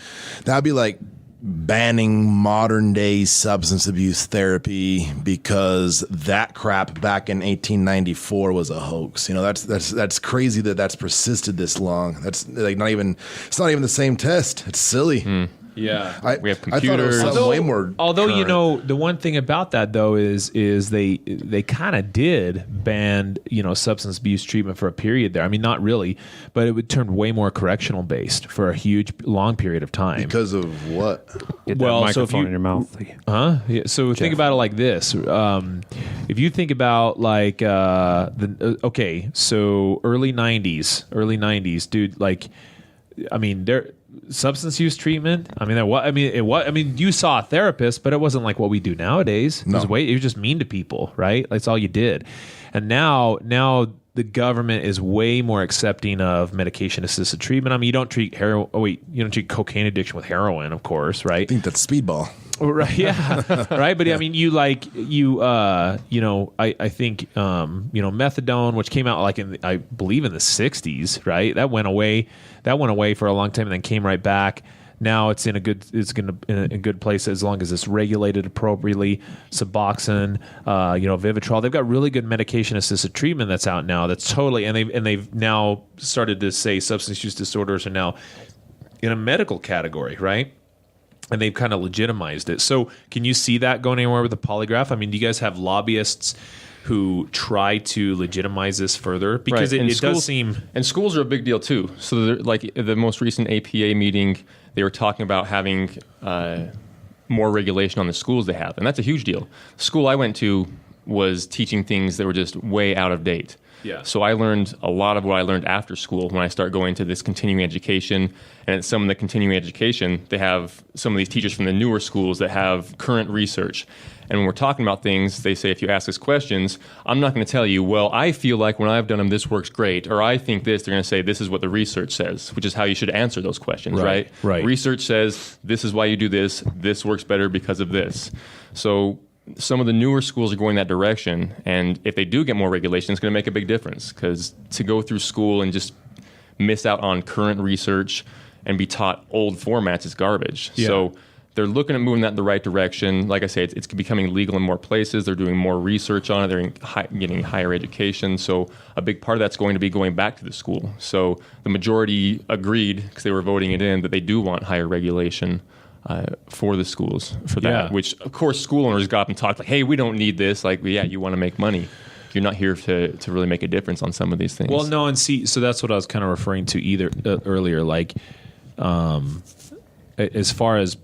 That'd be like banning modern day substance abuse therapy because that crap back in 1894 was a hoax. That's crazy that's persisted this long. That's like it's not even the same test. It's silly. Yeah. We have I thought it was computers. something way more. Although you current. know, the one thing about that though is they kind of did ban substance abuse treatment for a period there. I mean, not really, but it would turn way more correctional based for a huge long period of time. Because of what? Get that microphone in your mouth. Huh? Yeah, so think about it like this. If you think about like so early 90s, dude, like, I mean, there substance use treatment. I mean, you saw a therapist, but it wasn't like what we do nowadays. It was just mean to people, right? That's all you did. And now the government is way more accepting of medication-assisted treatment. I mean, you don't treat you don't treat cocaine addiction with heroin, of course, right? I think that's speedball. Right. Yeah. Right. But I mean, I think, methadone, which came out like I believe in the 60s, right? That went away for a long time and then came right back. Now it's in a good place as long as it's regulated appropriately. Suboxone, Vivitrol. They've got really good medication-assisted treatment that's out now. That's totally, and they've now started to say substance use disorders are now in a medical category, right? And they've kind of legitimized it. So can you see that going anywhere with the polygraph? I mean, do you guys have lobbyists who try to legitimize this further? Because it does seem... And schools are a big deal, too. So like the most recent APA meeting, they were talking about having more regulation on the schools they have. And that's a huge deal. The school I went to was teaching things that were just way out of date. Yeah. So I learned a lot of what I learned after school when I start going to this continuing education. And at some of the continuing education, they have some of these teachers from the newer schools that have current research. And when we're talking about things, they say, if you ask us questions, I'm not going to tell you, well, I feel like when I've done them, this works great. Or I think this. They're going to say, this is what the research says, which is how you should answer those questions, right? Right. Research says, this is why you do this. This works better because of this. So some of the newer schools are going that direction, and if they do get more regulation, it's going to make a big difference, because to go through school and just miss out on current research and be taught old formats is garbage. Yeah. So they're looking at moving that in the right direction. Like I say, it's becoming legal in more places. They're doing more research on it. They're getting higher education. So a big part of that's going to be going back to the school. So the majority agreed, because they were voting it in, that they do want higher regulation for the schools for that, Yeah. which of course school owners got up and talked like, hey, we don't need this. Like, yeah, you want to make money. You're not here to really make a difference on some of these things. Well, no, and see, so that's what I was kind of referring to earlier. Like, as far as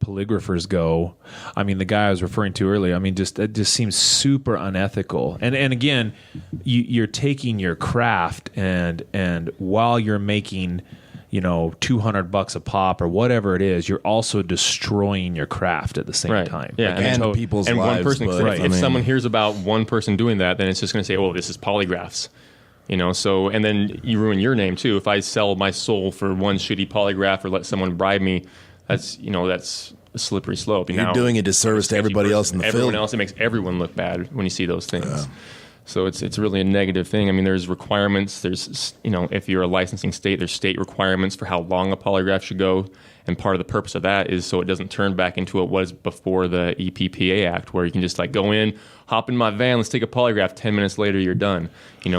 polygraphers go, I mean, the guy I was referring to earlier, I mean, it just seems super unethical. And again, you're taking your craft and while you're making, $200 a pop or whatever it is, you're also destroying your craft at the same time. Yeah, and people's and lives. one person. But, If someone hears about one person doing that, then it's just going to say, "Oh, this is polygraphs," So, and then you ruin your name too. If I sell my soul for one shitty polygraph or let someone bribe me, that's a slippery slope. You're doing a disservice to everybody else in the everyone field. else. It makes everyone look bad when you see those things. Yeah. So it's really a negative thing. I mean, there's requirements. There's, if you're a licensing state, there's state requirements for how long a polygraph should go. And part of the purpose of that is so it doesn't turn back into what was before the EPPA Act, where you can just like go in, hop in my van, let's take a polygraph. 10 minutes later, you're done.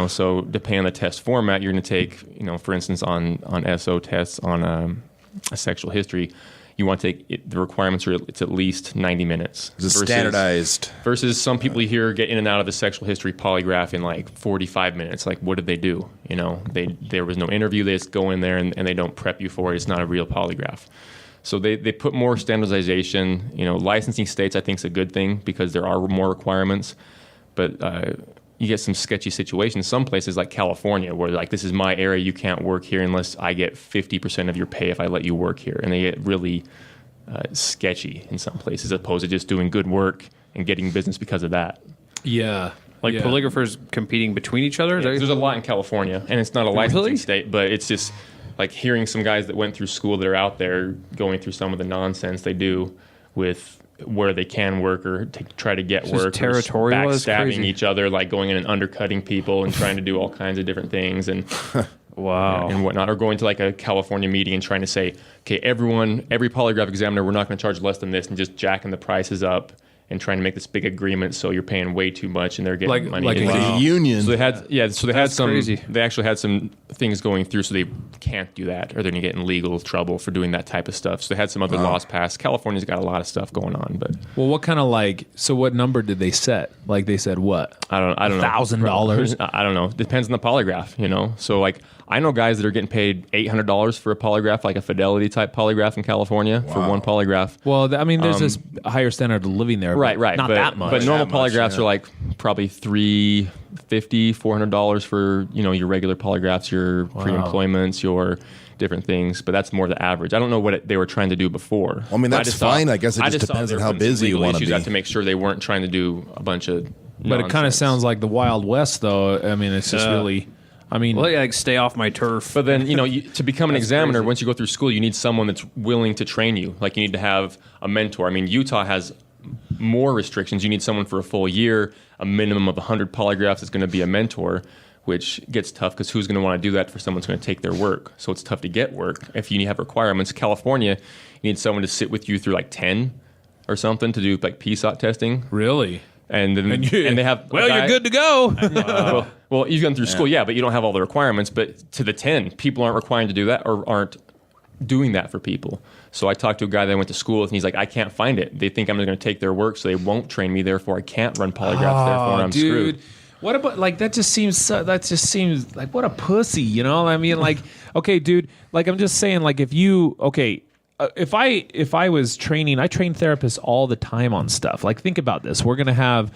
So depending on the test format, you're going to take, for instance, on SO tests on a sexual history, you want to take the requirements are it's at least 90 minutes. It's standardized. Versus some people you hear get in and out of the sexual history polygraph in like 45 minutes. Like, what did they do? There was no interview. They just go in there and they don't prep you for it. It's not a real polygraph. So they put more standardization. Licensing states I think is a good thing because there are more requirements. But you get some sketchy situations. Some places like California where like, this is my area, you can't work here unless I get 50% of your pay if I let you work here. And they get really sketchy in some places as opposed to just doing good work and getting business because of that. Yeah. Polygraphers competing between each other? Yeah, there's a lot in California, and it's not a licensing state, but it's just like hearing some guys that went through school that are out there going through some of the nonsense they do with where they can work or to try to get work, territorial, backstabbing each other, like going in and undercutting people and trying to do all kinds of different things and wow and whatnot, or going to like a California meeting and trying to say, okay, every polygraph examiner, we're not going to charge less than this, and just jacking the prices up and trying to make this big agreement, so you're paying way too much and they're getting money. Like a union. So they had some. crazy. They actually had some things going through, so they can't do that, or they're gonna get in legal trouble for doing that type of stuff. So they had some other laws passed. California's got a lot of stuff going on, but Well, what kind of so what number did they set? Like they said what? I don't know. $1,000? I don't know. Depends on the polygraph, you know. So like I know guys that are getting paid $800 for a polygraph, like a Fidelity type polygraph in California for one polygraph. Well, I mean, there's this higher standard of living there. Right. Not that much. But normal That much, polygraphs yeah. are like probably $350, $400 for, you know, your regular polygraphs, your pre-employments, your different things. But that's more the average. I don't know what they were trying to do before. I mean, But that's fine. I guess it just saw depends they on were how putting some busy you legal want to issues be. out to make sure they weren't trying to do a bunch of But it kind of nonsense. sounds like the Wild West, though. I mean, it's just really. I mean, Well, like stay off my turf. But then, you know, to become an examiner, crazy. once you go through school, you need someone that's willing to train you. Like you need to have a mentor. I mean, Utah has more restrictions. You need someone for a full year, a minimum of 100 polygraphs is going to be a mentor, which gets tough because who's going to want to do that for someone who's going to take their work? So it's tough to get work. If you have requirements, California, you need someone to sit with you through like 10 or something to do like PSOT testing. really. And then and they have Well, you're good to go. well, you've gone through school, yeah, but you don't have all the requirements. But to the 10, people aren't required to do that or aren't doing that for people. So I talked to a guy that I went to school with, and he's like, I can't find it. They think I'm going to take their work, so they won't train me. Therefore, I can't run polygraphs. Therefore, I'm screwed. What about like that? Just seems like what a pussy, you know? I mean, like, okay, dude. Like, I'm just saying, like, if I was training, I train therapists all the time on stuff. Like, think about this. We're gonna have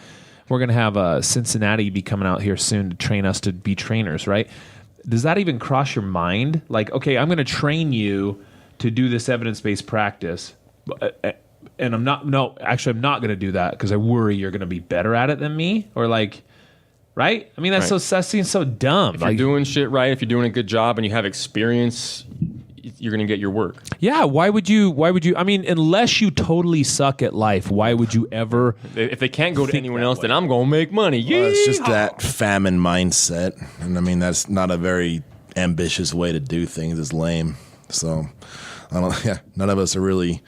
Cincinnati be coming out here soon to train us to be trainers, right? Does that even cross your mind? Like, okay, I'm gonna train you to do this evidence-based practice, and I'm not going to do that because I worry you're going to be better at it than me, or like, right? I mean, that seems so dumb. If you're doing shit right, if you're doing a good job and you have experience, you're going to get your work. Yeah, why would you? I mean, unless you totally suck at life, why would you ever? If they can't go to anyone else, then I'm going to make money. Well, it's just Yeehaw! that famine mindset. And I mean, that's not a very ambitious way to do things. It's lame. So, none of us are really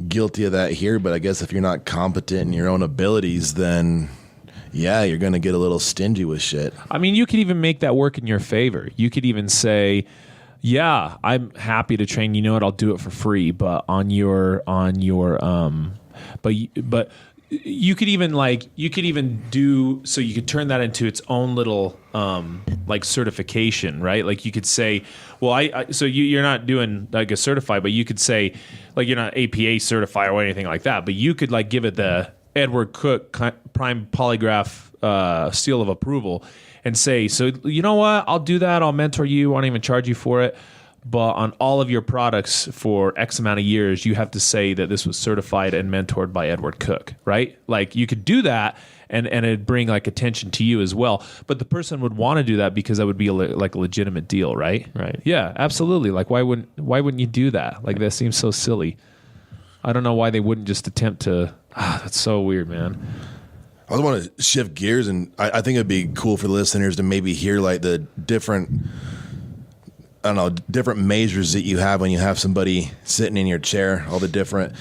guilty of that here. But I guess if you're not competent in your own abilities, then yeah, you're going to get a little stingy with shit. I mean, you could even make that work in your favor. You could even say, yeah, I'm happy to train. You know what? I'll do it for free. But but you could even do, so you could turn that into its own little like certification, right? Like you could say, well, so you're not doing like a certified, but you could say like you're not APA certified or anything like that, but you could like give it the Edward Cook Prime Polygraph seal of approval and say, so you know what? I'll do that. I'll mentor you. I won't even charge you for it. But on all of your products for X amount of years, you have to say that this was certified and mentored by Edward Cook, right? Like you could do that and it'd bring like attention to you as well. But the person would want to do that because that would be like a legitimate deal, right? Right. Yeah, absolutely. Like why wouldn't you do that? Like that seems so silly. I don't know why they wouldn't just attempt to. That's so weird, man. I just want to shift gears, and I think it'd be cool for the listeners to maybe hear like the different measures that you have when you have somebody sitting in your chair, all the different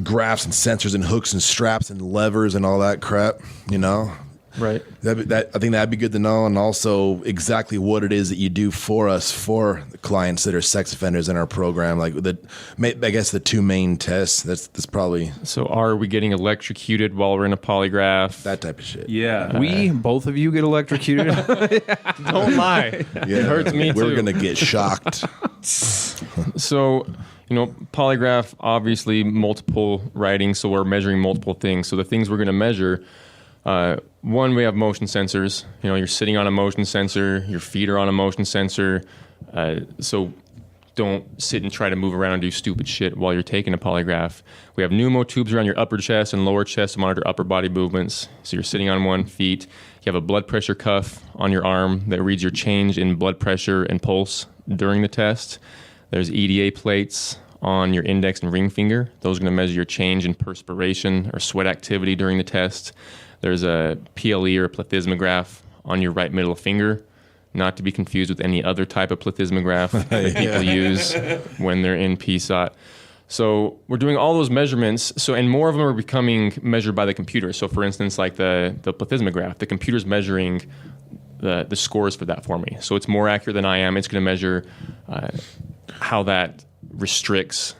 graphs and sensors and hooks and straps and levers and all that crap, you know? Right. I think that'd be good to know, and also exactly what it is that you do for us, for the clients that are sex offenders in our program. Like I guess the two main tests. That's probably So are we getting electrocuted while we're in a polygraph? that type of shit. Yeah. Both of you get electrocuted. Don't lie. Yeah, It hurts me We're too. gonna get shocked. So, polygraph, obviously multiple writings, so we're measuring multiple things. So the things we're going to measure, one, we have motion sensors. You're sitting on a motion sensor, your feet are on a motion sensor. So don't sit and try to move around and do stupid shit while you're taking a polygraph. We have pneumo tubes around your upper chest and lower chest to monitor upper body movements. So you're sitting on one feet. You have a blood pressure cuff on your arm that reads your change in blood pressure and pulse during the test. There's EDA plates on your index and ring finger. Those are going to measure your change in perspiration or sweat activity during the test. There's a PLE or a plethysmograph on your right middle finger, not to be confused with any other type of plethysmograph that people use when they're in PSOT. So we're doing all those measurements. So, and more of them are becoming measured by the computer. So for instance, like the plethysmograph, the computer's measuring the scores for that for me. So it's more accurate than I am. It's going to measure how that restricts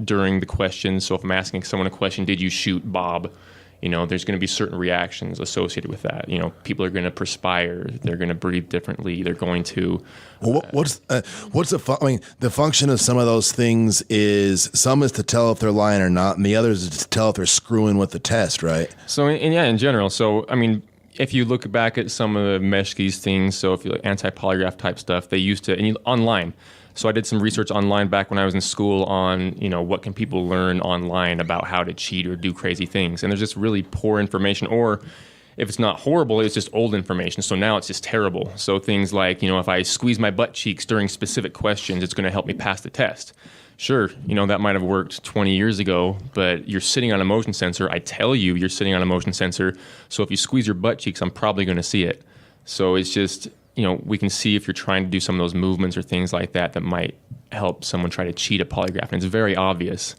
during the questions. So if I'm asking someone a question, did you shoot Bob? There's going to be certain reactions associated with that. People are going to perspire. They're going to breathe differently. They're going to. Well, what's the function of some of those things is some is to tell if they're lying or not, and the others is to tell if they're screwing with the test, right? So, in general. So, if you look back at some of the Meshke's things, so if you like anti-polygraph type stuff, they used to, online. So I did some research online back when I was in school on, what can people learn online about how to cheat or do crazy things. And there's just really poor information, or if it's not horrible, it's just old information. So now it's just terrible. So things like, if I squeeze my butt cheeks during specific questions, it's going to help me pass the test. Sure, that might have worked 20 years ago, but you're sitting on a motion sensor. I tell you, you're sitting on a motion sensor. So if you squeeze your butt cheeks, I'm probably going to see it. So it's just, we can see if you're trying to do some of those movements or things like that might help someone try to cheat a polygraph. And it's very obvious.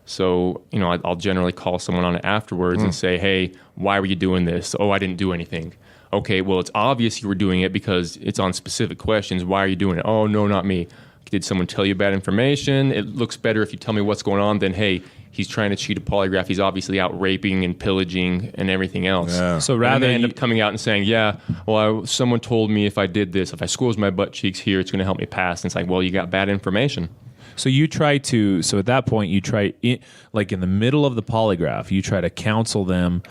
So, I'll generally call someone on it afterwards and say, hey, why were you doing this? Oh, I didn't do anything. Okay, well, it's obvious you were doing it because it's on specific questions. Why are you doing it? Oh, no, not me. Did someone tell you bad information? It looks better if you tell me what's going on than, hey, he's trying to cheat a polygraph. He's obviously out raping and pillaging and everything else. Yeah. So rather they end up coming out and saying, yeah, well, someone told me if I did this, if I squeeze my butt cheeks here, it's going to help me pass. And it's like, well, you got bad information. So at that point, you try, like in the middle of the polygraph, you try to counsel them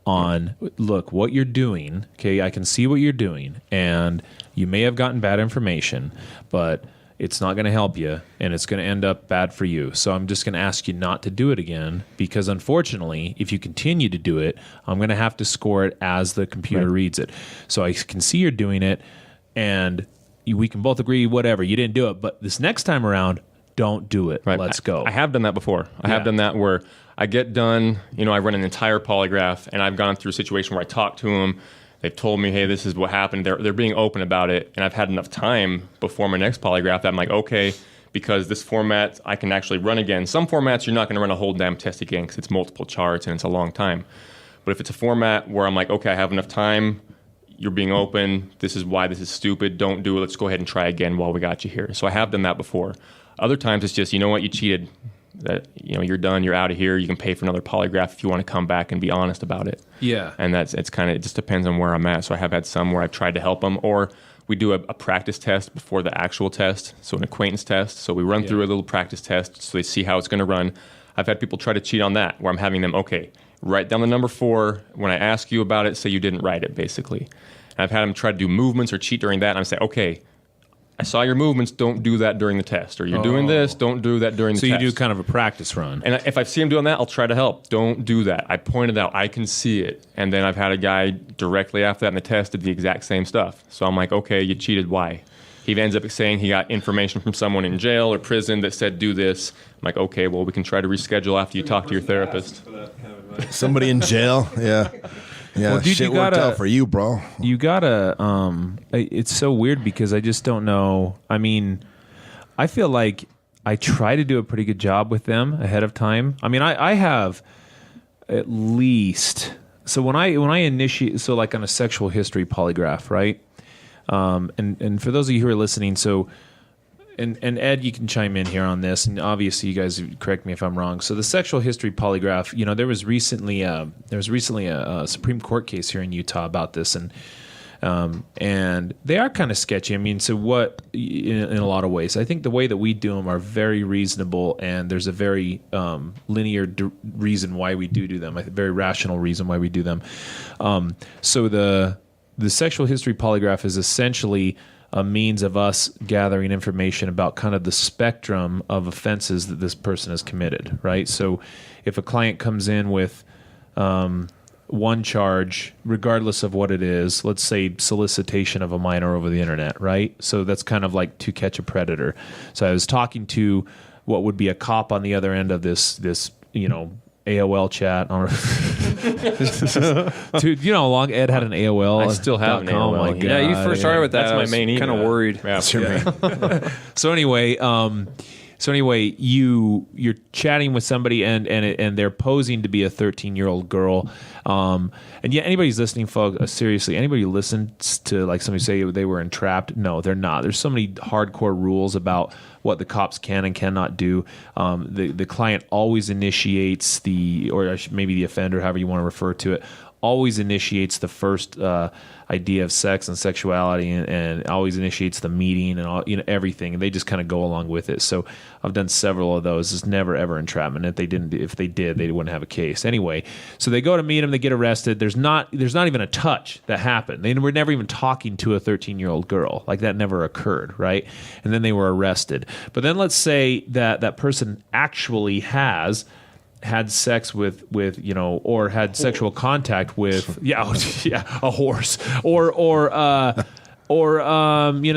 on, look, what you're doing, okay, I can see what you're doing, and you may have gotten bad information, but it's not going to help you, and it's going to end up bad for you. So I'm just going to ask you not to do it again, because unfortunately, if you continue to do it, I'm going to have to score it as the computer reads it. So I can see you're doing it, and we can both agree, whatever, you didn't do it, but this next time around, don't do it. Right. Let's go. I have done that before. I have done that where I get done, I run an entire polygraph, and I've gone through a situation where I talk to them. They've told me, hey, this is what happened. They're being open about it, and I've had enough time before my next polygraph that I'm like, okay, because this format I can actually run again. Some formats you're not going to run a whole damn test again because it's multiple charts and it's a long time. But if it's a format where I'm like, okay, I have enough time, you're being open, this is why this is stupid, don't do it, let's go ahead and try again while we got you here. So I have done that before. Other times it's just, you know what, you cheated. That you're done, you're out of here, you can pay for another polygraph if you want to come back and be honest about it. Yeah. And it just depends on where I'm at. So I have had some where I've tried to help them, or we do a practice test before the actual test, so an acquaintance test. So we run through a little practice test so they see how it's going to run. I've had people try to cheat on that, where I'm having them, okay, write down the number 4. When I ask you about it, say you didn't write it, basically. And I've had them try to do movements or cheat during that, and I'm saying, okay, I saw your movements, don't do that during the test. Or you're doing this, don't do that during the test. So you do kind of a practice run. And if I see him doing that, I'll try to help. Don't do that. I pointed out, I can see it. And then I've had a guy directly after that in the test did the exact same stuff. So I'm like, okay, you cheated, why? He ends up saying he got information from someone in jail or prison that said do this. I'm like, okay, well, we can try to reschedule after you talk to your therapist. Somebody in jail, yeah. Yeah, well, dude, shit worked out for you, bro. You gotta. It's so weird because I just don't know. I mean, I feel like I try to do a pretty good job with them ahead of time. I mean, I have at least. So when I initiate, so like on a sexual history polygraph, right? And for those of you who are listening, so. And Ed, you can chime in here on this, and obviously you guys correct me if I'm wrong. So the sexual history polygraph, there was recently a Supreme Court case here in Utah about this, and they are kind of sketchy. I mean, so what in a lot of ways, I think the way that we do them are very reasonable, and there's a very linear reason why we do them, a very rational reason why we do them. So the sexual history polygraph is essentially a means of us gathering information about kind of the spectrum of offenses that this person has committed, right? So if a client comes in with one charge, regardless of what it is, let's say solicitation of a minor over the internet, right? So that's kind of like to catch a predator. So I was talking to what would be a cop on the other end of this AOL chat. Dude, you know how long Ed had an AOL? I still have an AOL. Oh my God. Yeah, you first started with that. That's my main email. Kind of worried. That's your main. So anyway, So anyway, you're chatting with somebody and they're posing to be a 13-year-old girl. And yeah, anybody's listening, folks, seriously, anybody who listens to like somebody say they were entrapped, no, they're not. There's so many hardcore rules about what the cops can and cannot do. The client always initiates maybe the offender, however you want to refer to it, always initiates the first idea of sex and sexuality, and always initiates the meeting and all, everything. And they just kind of go along with it. So I've done several of those. It's never ever entrapment. If they did, they wouldn't have a case anyway. So they go to meet him. They get arrested. There's not even a touch that happened. They were never even talking to a 13-year-old girl. Like that never occurred, right? And then they were arrested. But then let's say that person actually had sex with or had sexual contact with a horse or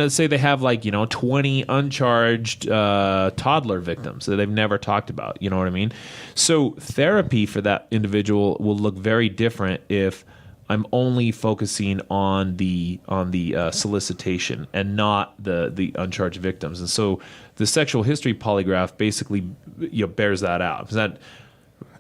say they have 20 uncharged toddler victims that they've never talked about, you know what I mean? So therapy for that individual will look very different if I'm only focusing on the solicitation and not the uncharged victims. And so the sexual history polygraph basically bears that out.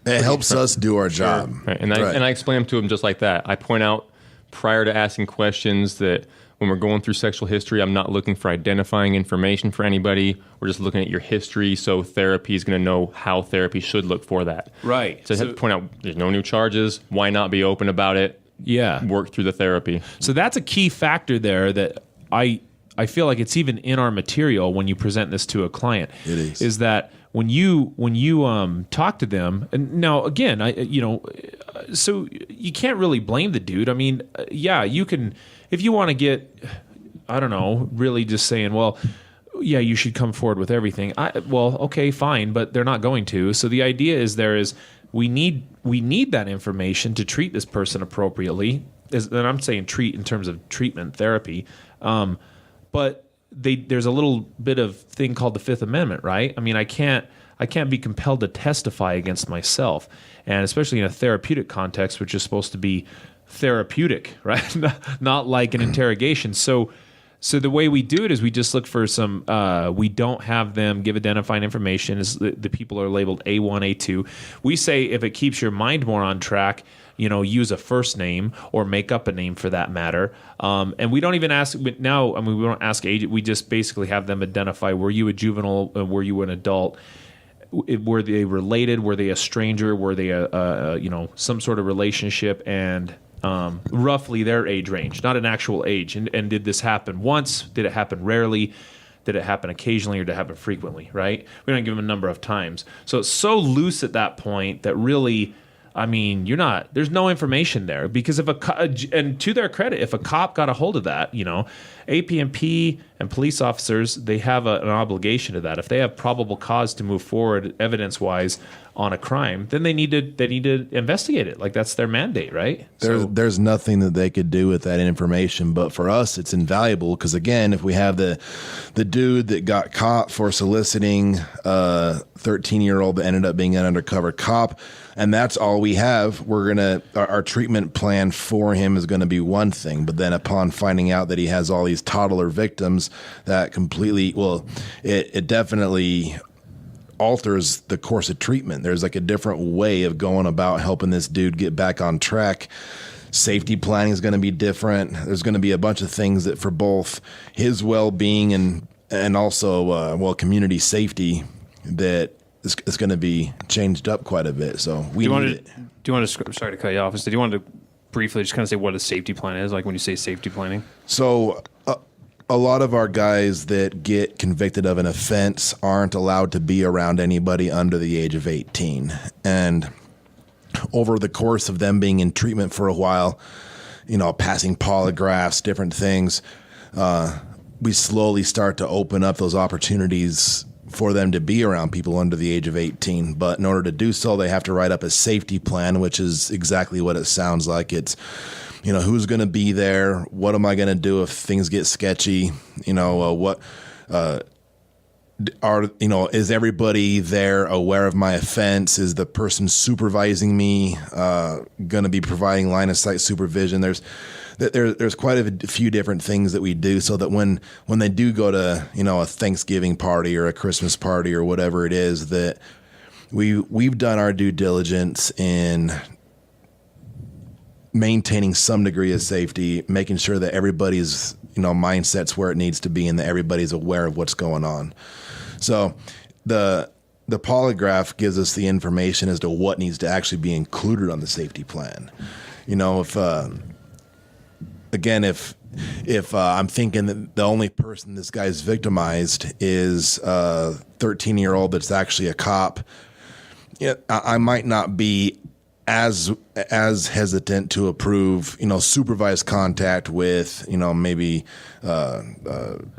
It helps us do our job. Right. And I explain them to them just like that. I point out prior to asking questions that when we're going through sexual history, I'm not looking for identifying information for anybody. We're just looking at your history, so therapy is going to know how therapy should look for that. Right. So I have to point out there's no new charges. Why not be open about it? Yeah. Work through the therapy. So that's a key factor there that I feel like it's even in our material when you present this to a client. It is that when you talk to them, and now again, so you can't really blame the dude. I mean, yeah, you can, if you want to get, I don't know, really just saying, well, yeah, you should come forward with everything. Okay, fine, but they're not going to. So the idea is we need that information to treat this person appropriately. And I'm saying treat in terms of treatment therapy, but there's a little bit of thing called the Fifth Amendment, right? I mean, I can't be compelled to testify against myself, and especially in a therapeutic context, which is supposed to be therapeutic, right? Not like an interrogation. So the way we do it is we just look for some. We don't have them give identifying information. As the people are labeled A1, A2. We say if it keeps your mind more on track, use a first name or make up a name for that matter. And we don't even ask now. I mean, we don't ask age. We just basically have them identify: were you a juvenile? Were you an adult? Were they related? Were they a stranger? Were they some sort of relationship? And roughly their age range, not an actual age. And did this happen once? Did it happen rarely? Did it happen occasionally, or did it happen frequently? Right? We don't give them a number of times. So it's so loose at that point that really, I mean, there's no information there, because and to their credit, if a cop got a hold of that, AP&P and police officers, they have an obligation to that. If they have probable cause to move forward evidence-wise on a crime, then they need to investigate it. Like, that's their mandate, right? There's nothing that they could do with that information, but for us, it's invaluable because, again, if we have the dude that got caught for soliciting a 13-year-old that ended up being an undercover cop, and that's all we have, our treatment plan for him is going to be one thing. But then upon finding out that he has all these toddler victims, that completely, it definitely alters the course of treatment. There's like a different way of going about helping this dude get back on track. Safety planning is going to be different. There's going to be a bunch of things that for both his well-being and also community safety that it's going to be changed up quite a bit. So do you want to? Sorry to cut you off. Do you want to briefly just kind of say what a safety plan is? Like when you say safety planning. So a lot of our guys that get convicted of an offense aren't allowed to be around anybody under the age of 18, and over the course of them being in treatment for a while, passing polygraphs, different things, we slowly start to open up those opportunities for them to be around people under the age of 18. But in order to do so, they have to write up a safety plan, which is exactly what it sounds like. It's, who's going to be there? What am I going to do if things get sketchy? Is everybody there aware of my offense? Is the person supervising me going to be providing line of sight supervision? there's quite a few different things that we do so that when they do go to, a Thanksgiving party or a Christmas party or whatever it is, that we've done our due diligence in maintaining some degree of safety, making sure that everybody's, mindset's where it needs to be and that everybody's aware of what's going on. So the polygraph gives us the information as to what needs to actually be included on the safety plan. If I'm thinking that the only person this guy's victimized is a 13-year-old that's actually a cop, I might not be as hesitant to approve, supervised contact with, maybe a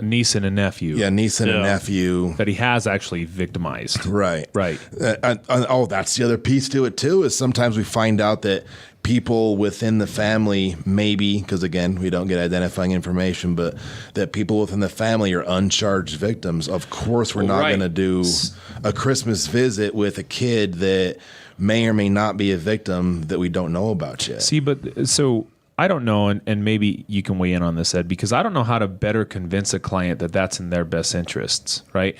niece and a nephew. Yeah, niece and a nephew that he has actually victimized. Right. And That's the other piece to it too. Is sometimes we find out that people within the family, maybe because again we don't get identifying information, but that people within the family are uncharged victims. Of course, we're not going to do a Christmas visit with a kid that may or may not be a victim that we don't know about yet. See, but so I don't know, and maybe you can weigh in on this, Ed, because I don't know how to better convince a client that that's in their best interests, right?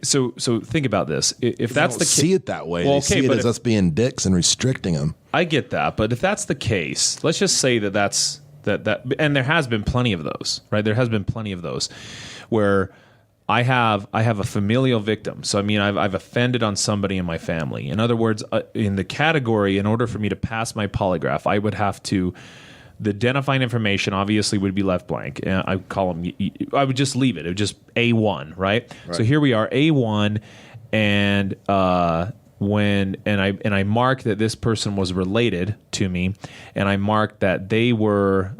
So think about this. If that's the case, see it that way. They see it as us being dicks and restricting them. I get that, but if that's the case, let's just say that and there has been plenty of those, right? There has been plenty of those where I have a familial victim. So, I mean, I've offended on somebody in my family. In other words, in the category, in order for me to pass my polygraph, I would have to, the identifying information obviously would be left blank. I call them, I would just leave it. It would just A1, right? So here we are, A1, and I mark that this person was related to me, and I marked that they were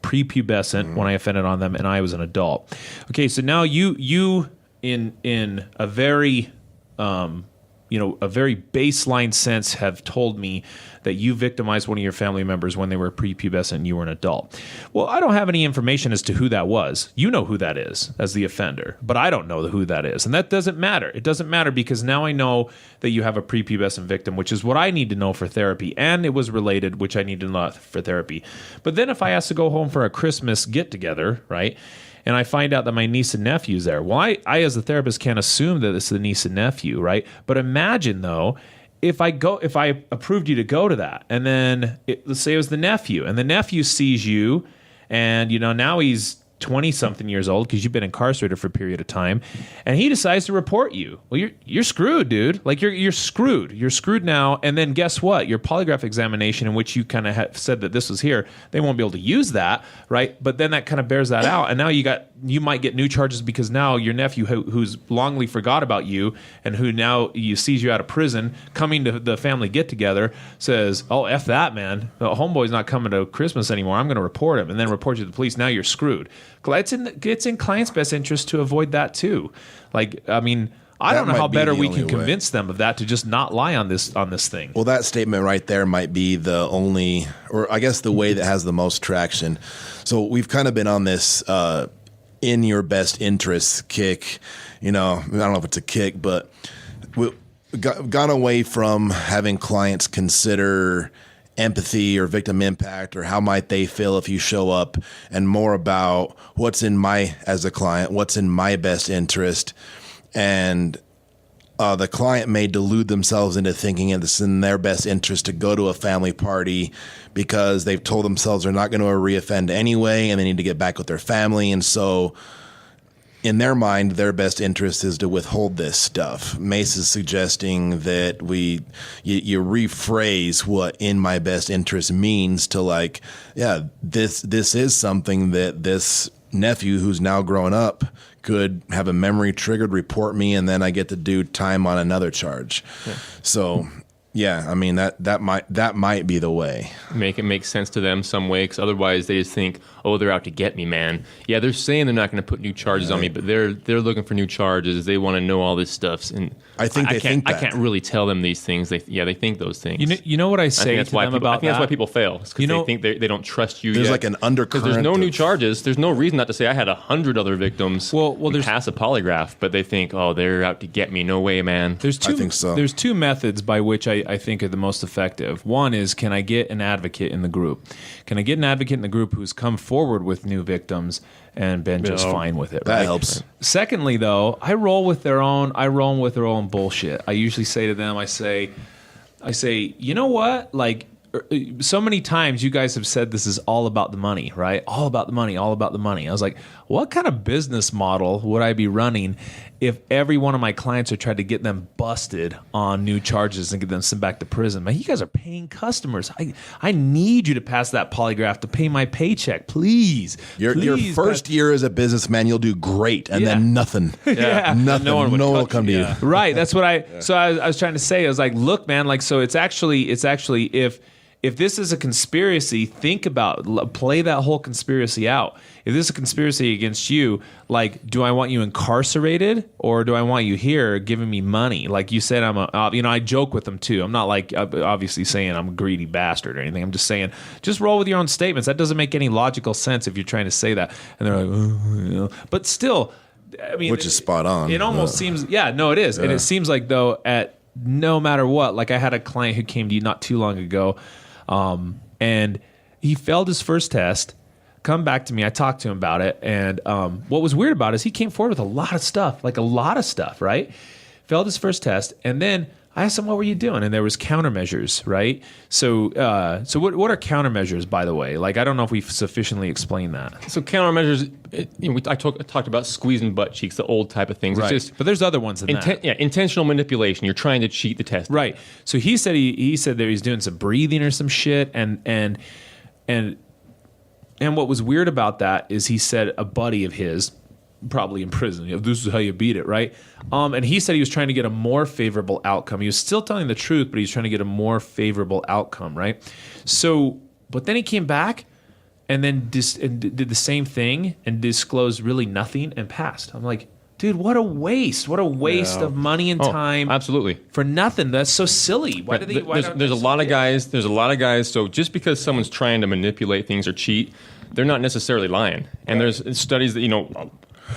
prepubescent when I offended on them, and I was an adult. Okay, so now you in a very a very baseline sense have told me that you victimized one of your family members when they were prepubescent and you were an adult. Well, I don't have any information as to who that was. You know who that is as the offender, but I don't know who that is. And that doesn't matter. It doesn't matter because now I know that you have a prepubescent victim, which is what I need to know for therapy. And it was related, which I need to know for therapy. But then if I ask to go home for a Christmas get-together, right, and I find out that my niece and nephew's there. Well, I as a therapist can't assume that it's the niece and nephew, right? But imagine though, if I approved you to go to that, and then let's say it was the nephew, and the nephew sees you, and now he's 20-something years old because you've been incarcerated for a period of time, and he decides to report you. Well, you're screwed, dude. Like you're screwed. You're screwed now. And then guess what? Your polygraph examination, in which you kind of said that this was here, they won't be able to use that, right? But then that kind of bears that out, and now you might get new charges because now your nephew, who's longly forgot about you, and who now sees you out of prison, coming to the family get together, says, "Oh, f that, man. The homeboy's not coming to Christmas anymore. I'm going to report him," and then report you to the police. Now you're screwed. It's in clients' best interest to avoid that too. Like, I mean, I don't know how better we can convince them of that, to just not lie on this thing. Well, that statement right there might be the only, or I guess the way that has the most traction. So we've kind of been on this in your best interest kick. I don't know if it's a kick, but we've gone away from having clients consider empathy or victim impact or how might they feel if you show up, and more about what's in as a client, what's in my best interest. And the client may delude themselves into thinking it's in their best interest to go to a family party because they've told themselves they're not going to reoffend anyway and they need to get back with their family. And so in their mind, their best interest is to withhold this stuff. Mace is suggesting that you rephrase what in my best interest means to this is something that this nephew who's now grown up could have a memory triggered, report me, and then I get to do time on another charge. Yeah. So yeah, I mean that might be the way. Make it make sense to them some way, because otherwise they just think, oh, they're out to get me, man. Yeah, they're saying they're not going to put new charges on me, but they're looking for new charges. They want to know all this stuff, and I think they think that. I can't really tell them these things. They think those things. You know what I say to them about that? I think that's why people fail. Because they think they don't trust you. There's yet. like an undercurrent. Because there's no new charges. There's no reason not to say I had 100 other victims. Well, there's pass a polygraph, but they think, oh, they're out to get me. No way, man. I think so. There's two methods by which I I think are the most effective. One is, can I get an advocate in the group? Can I get an advocate in the group who's come forward with new victims and been just fine with it? That helps. Secondly, though, I roll with their own bullshit. I usually say to them, I say, you know what? Like, so many times you guys have said this is all about the money, right? All about the money, all about the money. I was like, what kind of business model would I be running if every one of my clients are trying to get them busted on new charges and get them sent back to prison? Man, you guys are paying customers. I need you to pass that polygraph to pay my paycheck, please. Your first year as a businessman, you'll do great, and then nothing. Nothing. No one will come to you. Right. That's what So I was trying to say. I was like, look, man. Like, so it's actually if this is a conspiracy, play that whole conspiracy out. If this is a conspiracy against you, like, do I want you incarcerated or do I want you here giving me money? Like you said, I joke with them too. I'm not like obviously saying I'm a greedy bastard or anything. I'm just saying, just roll with your own statements. That doesn't make any logical sense if you're trying to say that. And they're like, but still, I mean, which is spot on. It almost seems, it is. And it seems like though no matter what, like I had a client who came to you not too long ago. And he failed his first test, come back to me. I talked to him about it. And what was weird about it is he came forward with a lot of stuff, right? Failed his first test. And then I asked him, what were you doing? And there was countermeasures, right? So what are countermeasures, by the way? Like, I don't know if we've sufficiently explained that. So countermeasures, I talked about squeezing butt cheeks, the old type of things. Right. It's just, but there's other ones than that. Yeah, intentional manipulation. You're trying to cheat the test. Right. So he said he said that he's doing some breathing or some shit, and what was weird about that is he said a buddy of his, probably in prison, this is how you beat it, right? And he said he was trying to get a more favorable outcome. He was still telling the truth, but he was trying to get a more favorable outcome, right? So, but then he came back and then did the same thing and disclosed really nothing and passed. I'm like, dude, what a waste! What a waste of money and time. Absolutely, for nothing. That's so silly. Why do they? There's a lot of guys. There's a lot of guys. So just because someone's trying to manipulate things or cheat, they're not necessarily lying. And there's studies that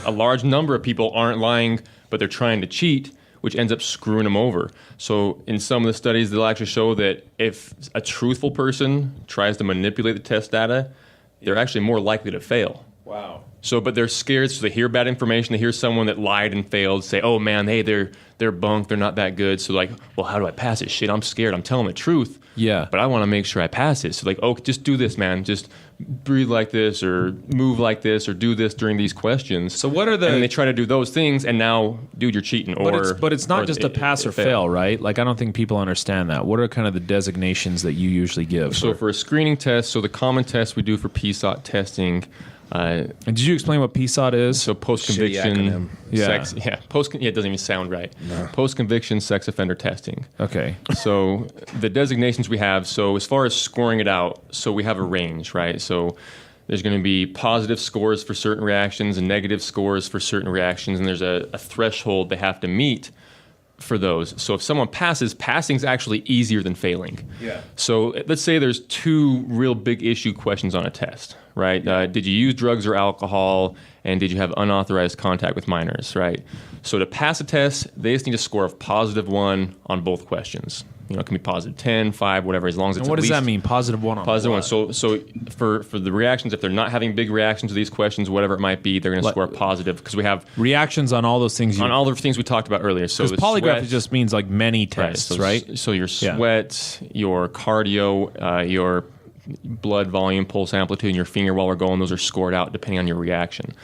a large number of people aren't lying, but they're trying to cheat, which ends up screwing them over. So in some of the studies, they'll actually show that if a truthful person tries to manipulate the test data, they're actually more likely to fail. Wow. So, but they're scared, so they hear bad information. They hear someone that lied and failed say, oh man, hey, they're bunk, they're not that good. So like, well, how do I pass it? Shit, I'm scared. I'm telling the truth. Yeah. But I want to make sure I pass it. So like, oh, just do this, man. Just breathe like this or move like this or do this during these questions. So what are the... And they try to do those things, and now, dude, you're cheating. But it's not just a pass or fail, right? Like, I don't think people understand that. What are kind of the designations that you usually give? So for a screening test, so the common test we do for PSOT testing... and did you explain what PSOT is? So post-conviction sex... Yeah, it doesn't even sound right. No. Post-conviction sex offender testing. Okay. So the designations we have, so as far as scoring it out, so we have a range, right? So there's going to be positive scores for certain reactions and negative scores for certain reactions, and there's a threshold they have to meet for those. So if someone passes, passing's actually easier than failing. Yeah. So let's say there's two real big issue questions on a test, right? Did you use drugs or alcohol, and did you have unauthorized contact with minors, right? So to pass a test, they just need a score of +1 on both questions. It can be +10, 5, whatever, as long as it's. And what does that mean? +1 on +1. So for the reactions, if they're not having big reactions to these questions, whatever it might be, they're going to score positive because we have reactions on all those things. On all the things we talked about earlier. So polygraph just means like many tests, right? So your sweat, your cardio, your blood volume, pulse amplitude, and your finger while we're going, those are scored out depending on your reaction.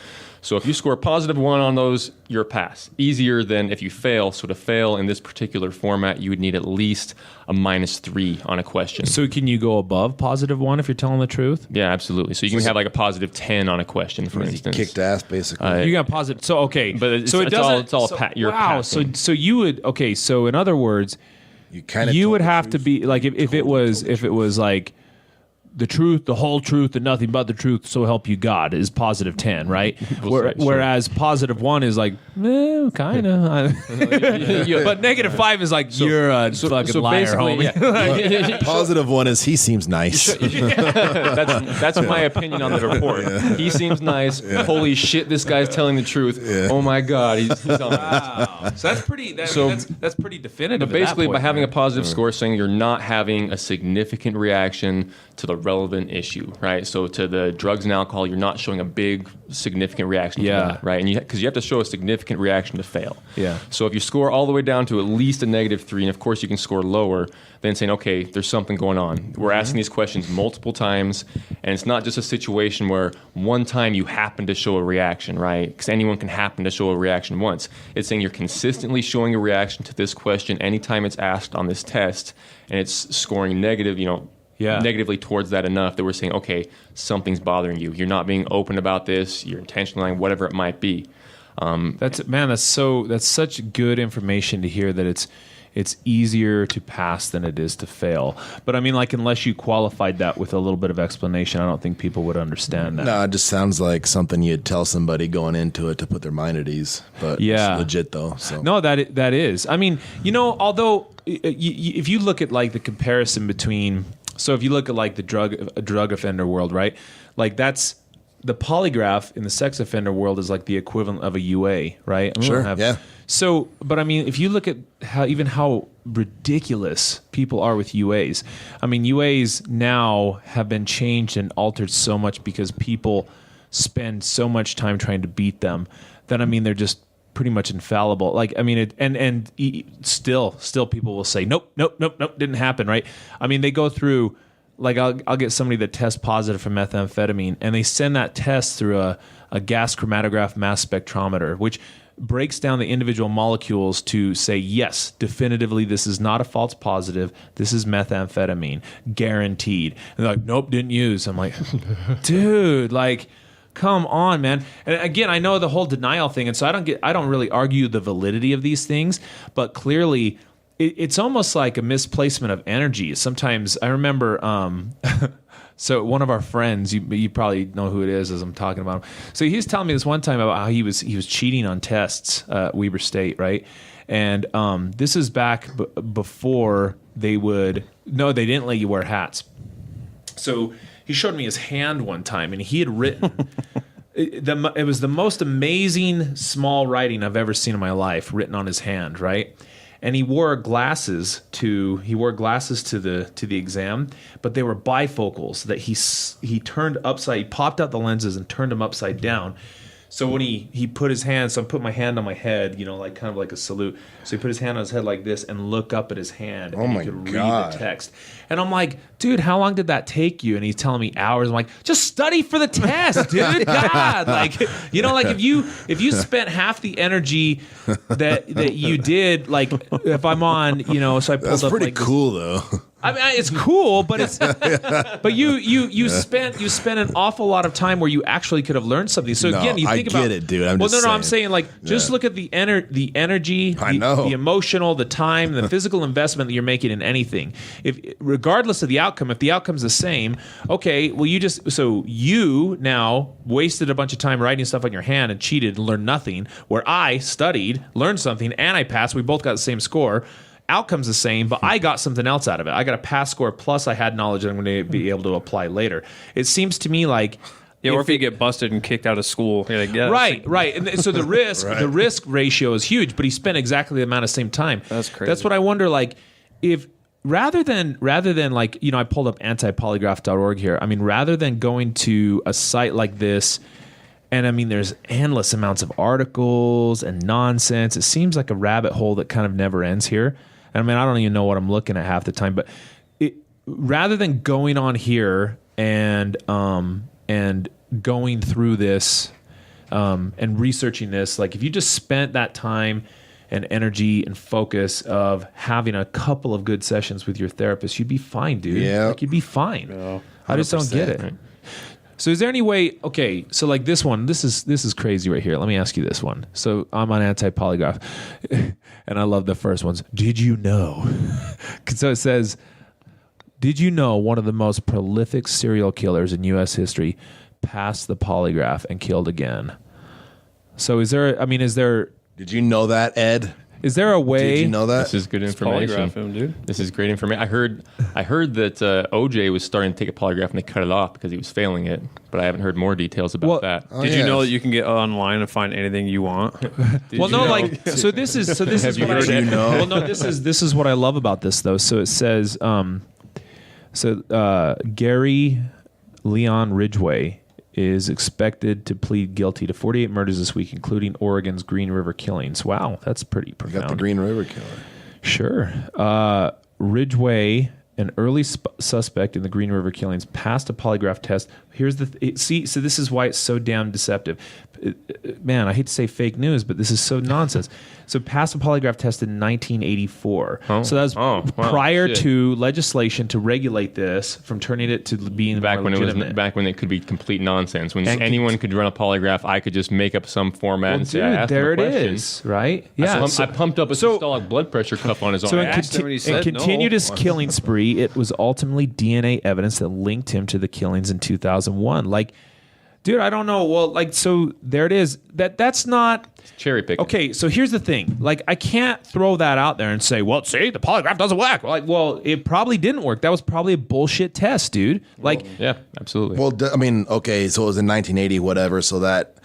So if you score +1 on those, you're a pass. Easier than if you fail. So to fail in this particular format, you would need at least a -3 on a question. So can you go above +1 if you're telling the truth? Yeah, absolutely. So you can have like a +10 on a question, for instance. Kicked ass, basically. You got positive. So okay, but it's all you're passing. So you would So in other words, you kind of would have to be like if it was like the truth, the whole truth, and nothing but the truth, so help you God, is positive 10, right? Whereas positive 1 is like, kind of. But negative 5 is like, you're a fucking liar, homie. Yeah. Positive 1 is he seems nice. That's my opinion on the report. He seems nice. Holy shit, this guy's telling the truth. Oh my God, he's on. Wow. So that's pretty. That's pretty definitive. But basically, by having a positive score, saying you're not having a significant reaction to the relevant issue, right? So to the drugs and alcohol, you're not showing a big, significant reaction to that, right? And because you have to show a significant reaction to fail. Yeah. So if you score all the way down to at least a -3, and of course you can score lower, then saying, okay, there's something going on. We're asking these questions multiple times, and it's not just a situation where one time you happen to show a reaction, right? Because anyone can happen to show a reaction once. It's saying you're consistently showing a reaction to this question anytime it's asked on this test, and it's scoring negative, negatively towards that enough that we're saying, okay, something's bothering you. You're not being open about this. You're intentionally lying, whatever it might be. That's such good information to hear, that it's easier to pass than it is to fail. But I mean, like, unless you qualified that with a little bit of explanation, I don't think people would understand that. No, it just sounds like something you'd tell somebody going into it to put their mind at ease. But it's legit though. So no, that is. I mean, although if you look at like the comparison between, so if you look at like the drug offender world, right? Like that's the polygraph in the sex offender world is like the equivalent of a UA, right? Sure. Yeah. So, but I mean, if you look at how ridiculous people are with UAs, I mean, UAs now have been changed and altered so much because people spend so much time trying to beat them that, I mean, they're just pretty much infallible. Like, I mean, still people will say, nope, didn't happen, right? I mean, they go through, like, I'll get somebody that tests positive for methamphetamine, and they send that test through a gas chromatograph mass spectrometer, which breaks down the individual molecules to say, yes, definitively, this is not a false positive. This is methamphetamine, guaranteed. And they're like, nope, didn't use. I'm like, dude, like, come on, man. And again, I know the whole denial thing, and so I don't really argue the validity of these things, but clearly it's almost like a misplacement of energy. Sometimes I remember, so one of our friends, you probably know who it is as I'm talking about him. So he was telling me this one time about how he was cheating on tests at Weber State, right? And this is back before they didn't let you wear hats. So he showed me his hand one time, and he had written. It was the most amazing small writing I've ever seen in my life, written on his hand, right? And he wore glasses to the exam, but they were bifocals that he turned upside. He popped out the lenses and turned them upside down. So when he put his hand, so I put my hand on my head, like kind of like a salute. So he put his hand on his head like this and look up at his hand, and he could read the text. And I'm like, dude, how long did that take you? And he's telling me hours. I'm like, just study for the test, dude. God, like, like if you spent half the energy that you did, like if I'm on, so I pulled that's up. Pretty like cool though. I mean, it's cool, but it's but you spent an awful lot of time where you actually could have learned something. So again, you think about it, dude. I'm saying like just look at the energy, the emotional, the time, the physical investment that you're making in anything. If regardless of the outcome, if the outcome's the same, okay, well you now wasted a bunch of time writing stuff on your hand and cheated and learned nothing. Where I studied, learned something, and I passed. We both got the same score. Outcome's the same, but I got something else out of it. I got a pass score, plus I had knowledge that I'm going to be able to apply later. It seems to me like... Yeah, or if you get busted and kicked out of school. You're like, yeah, right. And so the risk ratio is huge, but he spent exactly the amount of same time. That's crazy. That's what I wonder, like, if... Rather than like, I pulled up antipolygraph.org here. I mean, rather than going to a site like this... And I mean, there's endless amounts of articles and nonsense. It seems like a rabbit hole that kind of never ends here. And I mean, I don't even know what I'm looking at half the time. But rather than going on here and going through this and researching this, like if you just spent that time and energy and focus of having a couple of good sessions with your therapist, you'd be fine, dude. Yeah, like you'd be fine. No, I just don't get it. Right. So is there any way, okay, so like this one, this is crazy right here. Let me ask you this one. So I'm on anti-polygraph, and I love the first ones. Did you know? So it says, Did you know one of the most prolific serial killers in U.S. history passed the polygraph and killed again? So is there? Did you know that, Ed? Is there a way? Did you know that? This is good information. Polygraph him, dude. This is great information. I heard that OJ was starting to take a polygraph and they cut it off because he was failing it, but I haven't heard more details about that. Did you know that you can get online and find anything you want? So this is Well, no, this is what I love about this though. So it says, Gary Leon Ridgway is expected to plead guilty to 48 murders this week, including Oregon's Green River killings. Wow, that's pretty profound. Got the Green River killer. Sure. Ridgway, an early suspect in the Green River killings, passed a polygraph test. Here's so this is why it's so damn deceptive. Man, I hate to say fake news, but this is so nonsense. So passed a polygraph test in 1984. So that was prior to legislation to regulate this from turning it to being back when legitimate. back when it could be complete nonsense. When anyone could run a polygraph, I could just make up some format and say, I asked there him a it question. is, right? Yeah. I pumped up a systolic blood pressure cuff on his arm. So in continued his killing spree, it was ultimately DNA evidence that linked him to the killings in 2001. Like, dude, I don't know. Well, like, so there it is. That's not cherry picking. Okay, so here's the thing. Like, I can't throw that out there and say, well, see, the polygraph doesn't work. Like, well, it probably didn't work. That was probably a bullshit test, dude. Like, yeah, absolutely. Well, I mean, okay, so it was in 1980, whatever, so that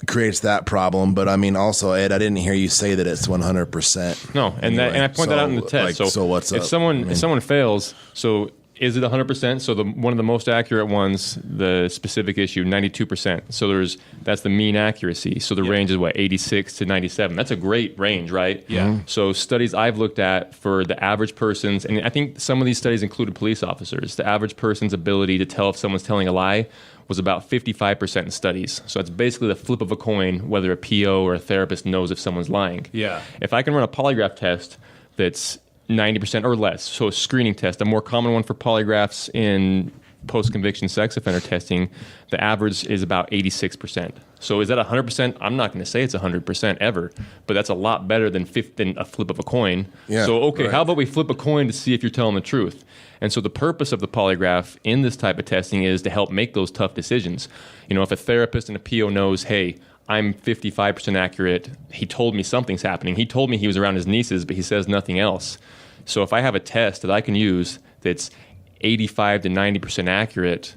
creates that problem. But I mean, also, Ed, I didn't hear you say that it's 100%. No, and I point that out in the test. Like, so what's if up? If someone fails, so is it 100%? So one of the most accurate ones, the specific issue, 92%. So that's the mean accuracy. So the range is 86 to 97. That's a great range, right? Yeah. Mm-hmm. So studies I've looked at for the average person's, and I think some of these studies included police officers, the average person's ability to tell if someone's telling a lie was about 55% in studies. So it's basically the flip of a coin whether a PO or a therapist knows if someone's lying. Yeah. If I can run a polygraph test that's 90% or less, so a screening test, a more common one for polygraphs in post-conviction sex offender testing, the average is about 86%. So is that 100%? I'm not going to say it's 100% ever, but that's a lot better than a flip of a coin. Yeah, so, okay, right. How about we flip a coin to see if you're telling the truth? And so the purpose of the polygraph in this type of testing is to help make those tough decisions. You know, if a therapist and a PO knows, hey, I'm 55% accurate, he told me something's happening. He told me he was around his nieces, but he says nothing else. So if I have a test that I can use that's 85 to 90% accurate,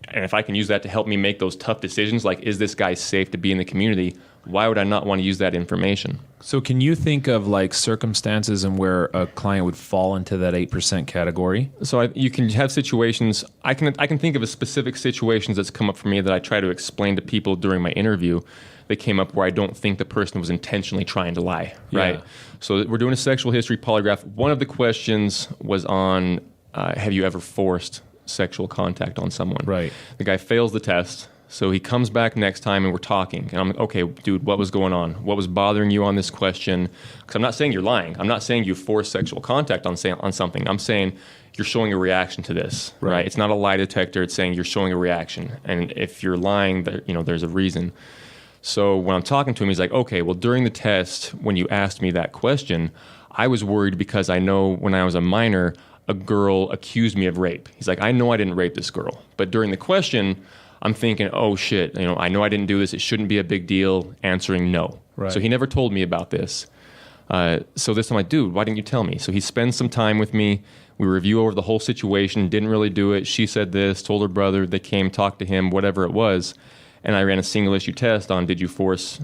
and if I can use that to help me make those tough decisions, like, is this guy safe to be in the community? Why would I not want to use that information? So can you think of like circumstances in where a client would fall into that 8% category? So you can have situations. I can think of a specific situations that's come up for me that I try to explain to people during my interview. That came up where I don't think the person was intentionally trying to lie, right? Yeah. So we're doing a sexual history polygraph. One of the questions was on, have you ever forced sexual contact on someone? Right. The guy fails the test. So he comes back next time and we're talking. And I'm like, okay, dude, what was going on? What was bothering you on this question? Because I'm not saying you're lying. I'm not saying you forced sexual contact on something. I'm saying you're showing a reaction to this, right? It's not a lie detector. It's saying you're showing a reaction. And if you're lying, there's a reason. So when I'm talking to him, he's like, okay, well, during the test, when you asked me that question, I was worried because I know when I was a minor, a girl accused me of rape. He's like, I know I didn't rape this girl. But during the question, I'm thinking, oh, shit, I know I didn't do this. It shouldn't be a big deal, answering no. Right. So he never told me about this. So this time I'm like, dude, why didn't you tell me? So he spends some time with me. We review over the whole situation, didn't really do it. She said this, told her brother, they came, talked to him, whatever it was. And I ran a single issue test on, did you force,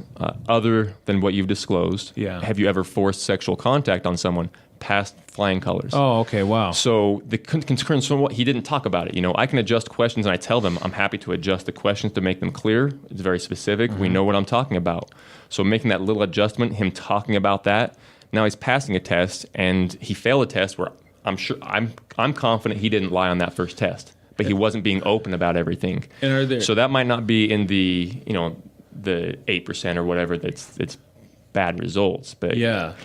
other than what you've disclosed, have you ever forced sexual contact on someone? Passed flying colors. Oh, okay, wow. So the concern, so what, he didn't talk about it. I can adjust questions and I tell them I'm happy to adjust the questions to make them clear. It's very specific. We know what I'm talking about. So making that little adjustment, him talking about that, now he's passing a test and he failed a test where I'm confident he didn't lie on that first test. But he wasn't being open about everything. And so that might not be in the the 8% or whatever that's bad results. But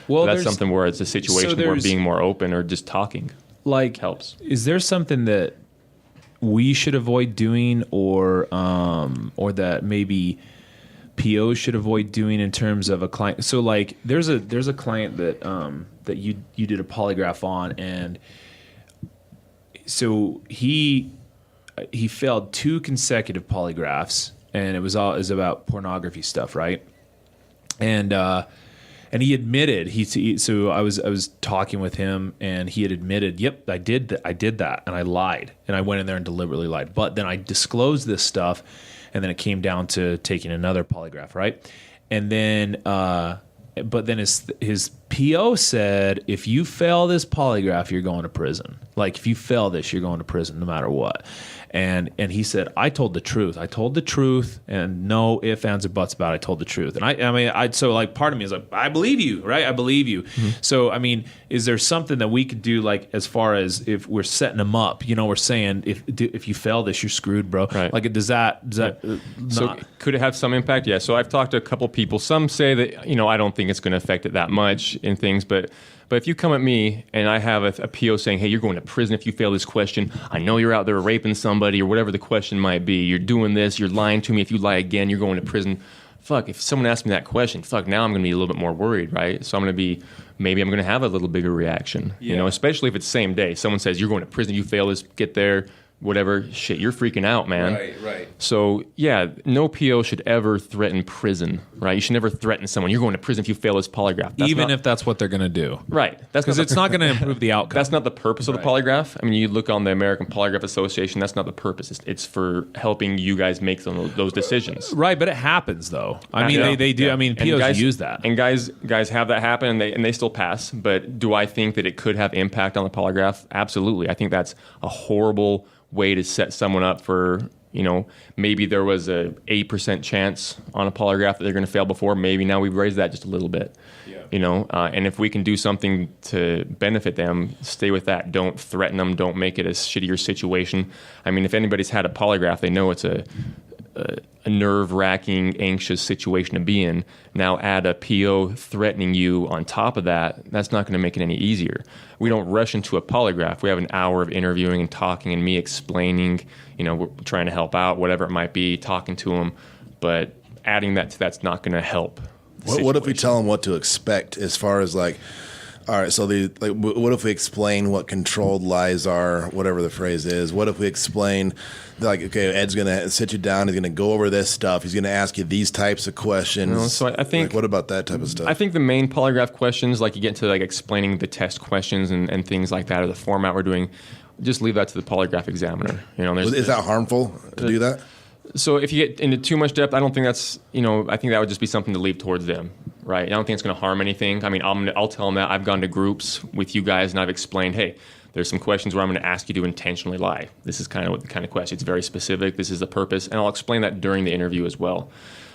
well, that's something where it's a situation where being more open or just talking helps. Is there something that we should avoid doing, or that maybe POs should avoid doing in terms of a client? So like there's a client that that you did a polygraph on, and so he failed 2 consecutive polygraphs, and it was about pornography stuff, right? And he admitted so I was talking with him, and he had admitted, yep, I did that, and I lied, and I went in there and deliberately lied. But then I disclosed this stuff, and then it came down to taking another polygraph, right? And then but then his PO said, if you fail this polygraph, you're going to prison. Like, if you fail this, you're going to prison no matter what. And he said, I told the truth. I told the truth, and no ifs, ands, or buts about it. I told the truth. And I mean, so like part of me is like, I believe you, right? I believe you. Mm-hmm. So, I mean, is there something that we could do, like, as far as if we're setting them up, we're saying, if you fail this, you're screwed, bro. Right. Like, does that so could it have some impact? Yeah. So I've talked to a couple people. Some say that, I don't think it's going to affect it that much in things, but if you come at me and I have a PO saying, hey, you're going to prison if you fail this question. I know you're out there raping somebody or whatever the question might be. You're doing this. You're lying to me. If you lie again, you're going to prison. Fuck, if someone asks me that question, now I'm going to be a little bit more worried, right? So maybe I'm going to have a little bigger reaction, especially if it's the same day. Someone says, you're going to prison, you fail this, get there, whatever, shit, you're freaking out, man. Right. So, yeah, no PO should ever threaten prison, right? You should never threaten someone. You're going to prison if you fail this polygraph. Even if that's what they're going to do. Right. Because it's not going to improve the outcome. That's not the purpose of the polygraph. I mean, you look on the American Polygraph Association, that's not the purpose. It's for helping you guys make those decisions. Right, but it happens, though. I mean, they do. Yeah. I mean, POs use that. And guys have that happen, and they still pass. But do I think that it could have impact on the polygraph? Absolutely. I think that's a horrible way to set someone up for, maybe there was a 8% chance on a polygraph that they're going to fail before. Maybe now we've raised that just a little bit, and if we can do something to benefit them, stay with that. Don't threaten them. Don't make it a shittier situation. I mean, if anybody's had a polygraph, they know it's a nerve-wracking, anxious situation to be in. Now add a PO threatening you on top of that, that's not going to make it any easier. We don't rush into a polygraph. We have an hour of interviewing and talking and me explaining, we're trying to help out, whatever it might be, talking to them. But adding that to that's not going to help. What if we tell them what to expect as far as like, all right, so what if we explain what controlled lies are, whatever the phrase is? What if we explain, like, okay, Ed's going to sit you down, he's going to go over this stuff, he's going to ask you these types of questions. So I think, what about that type of stuff? I think the main polygraph questions, like you get into like explaining the test questions and things like that, or the format we're doing, just leave that to the polygraph examiner. Is that harmful to do that? So if you get into too much depth, I don't think that's, I think that would just be something to leave towards them, right? I don't think it's going to harm anything. I mean, I'll tell them that. I've gone to groups with you guys and I've explained, hey, there's some questions where I'm going to ask you to intentionally lie. This is kind of what the kind of question. It's very specific. This is the purpose. And I'll explain that during the interview as well.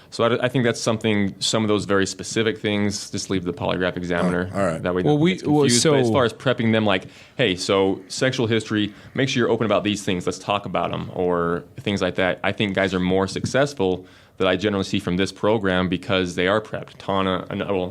So I think that's something, some of those very specific things, just leave the polygraph examiner. All right. That way they get confused. But as far as prepping them, like, hey, so sexual history, make sure you're open about these things. Let's talk about them, or things like that. I think guys are more successful that I generally see from this program because they are prepped. Tana,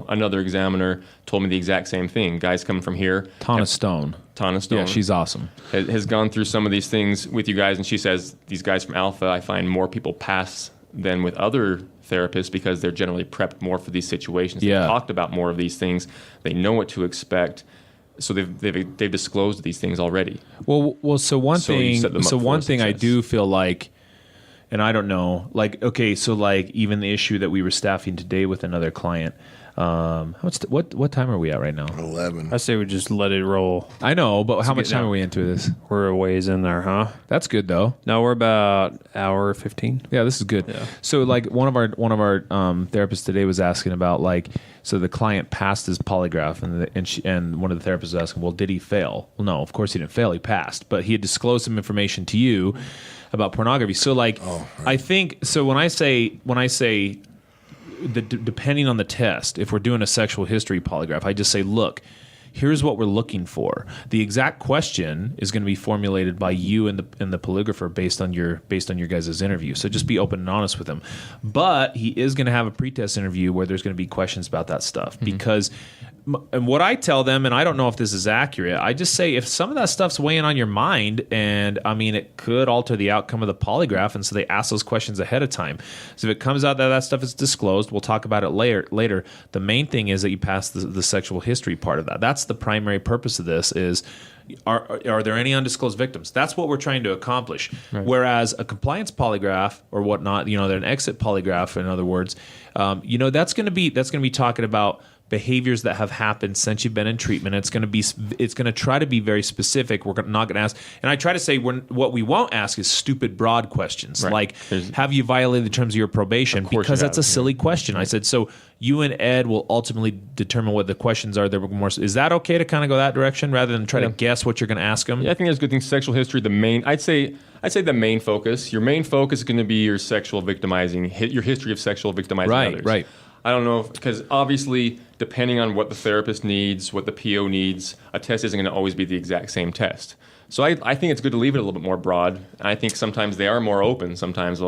another examiner, told me the exact same thing. Guys coming from here. Tana Stone. Yeah, she's awesome. Has gone through some of these things with you guys, and she says, these guys from Alpha, I find more people pass than with other therapists because they're generally prepped more for these situations. Yeah. They've talked about more of these things. They know what to expect. So they've disclosed these things already. Well. So one thing I do feel like, and I don't know, like, okay, so like even the issue that we were staffing today with another client. What time are we at right now? 11. I say we just let it roll. I know, but how much time are we into this? We're a ways in there, huh? That's good though. No, we're about hour 15. Yeah, this is good. Yeah. So like one of our therapists today was asking about, like, so the client passed his polygraph and one of the therapists was asking, well, did he fail? Well, no, of course he didn't fail. He passed, but he had disclosed some information to you about pornography. So like, I think so when I say. Depending on the test, if we're doing a sexual history polygraph, I just say, look, here's what we're looking for. The exact question is going to be formulated by you and the polygrapher based on your guys' interview. So just be open and honest with him. But he is going to have a pretest interview where there's going to be questions about that stuff. Because and what I tell them, and I don't know if this is accurate, I just say if some of that stuff's weighing on your mind, and I mean it could alter the outcome of the polygraph, and so they ask those questions ahead of time. So if it comes out that stuff is disclosed, we'll talk about it later. The main thing is that you pass the sexual history part of that. That's that's the primary purpose of this is, are there any undisclosed victims? That's what we're trying to accomplish. Right. Whereas a compliance polygraph or whatnot, an exit polygraph, in other words, that's going to be talking about behaviors that have happened since you've been in treatment. It's going to try to be very specific. We're not going to ask, and I try to say what we won't ask is stupid, broad questions like, have you violated the terms of your probation? Because that's a silly question. I said, so you and Ed will ultimately determine what the questions are. Is that okay to kind of go that direction rather than try to guess what you're going to ask them? Yeah, I think that's a good thing. Sexual history, I'd say the main focus. Your main focus is going to be your sexual victimizing, your history of sexual victimizing others. Right. I don't know, because obviously, depending on what the therapist needs, what the PO needs, a test isn't going to always be the exact same test. So I think it's good to leave it a little bit more broad. I think sometimes they are more open. Sometimes,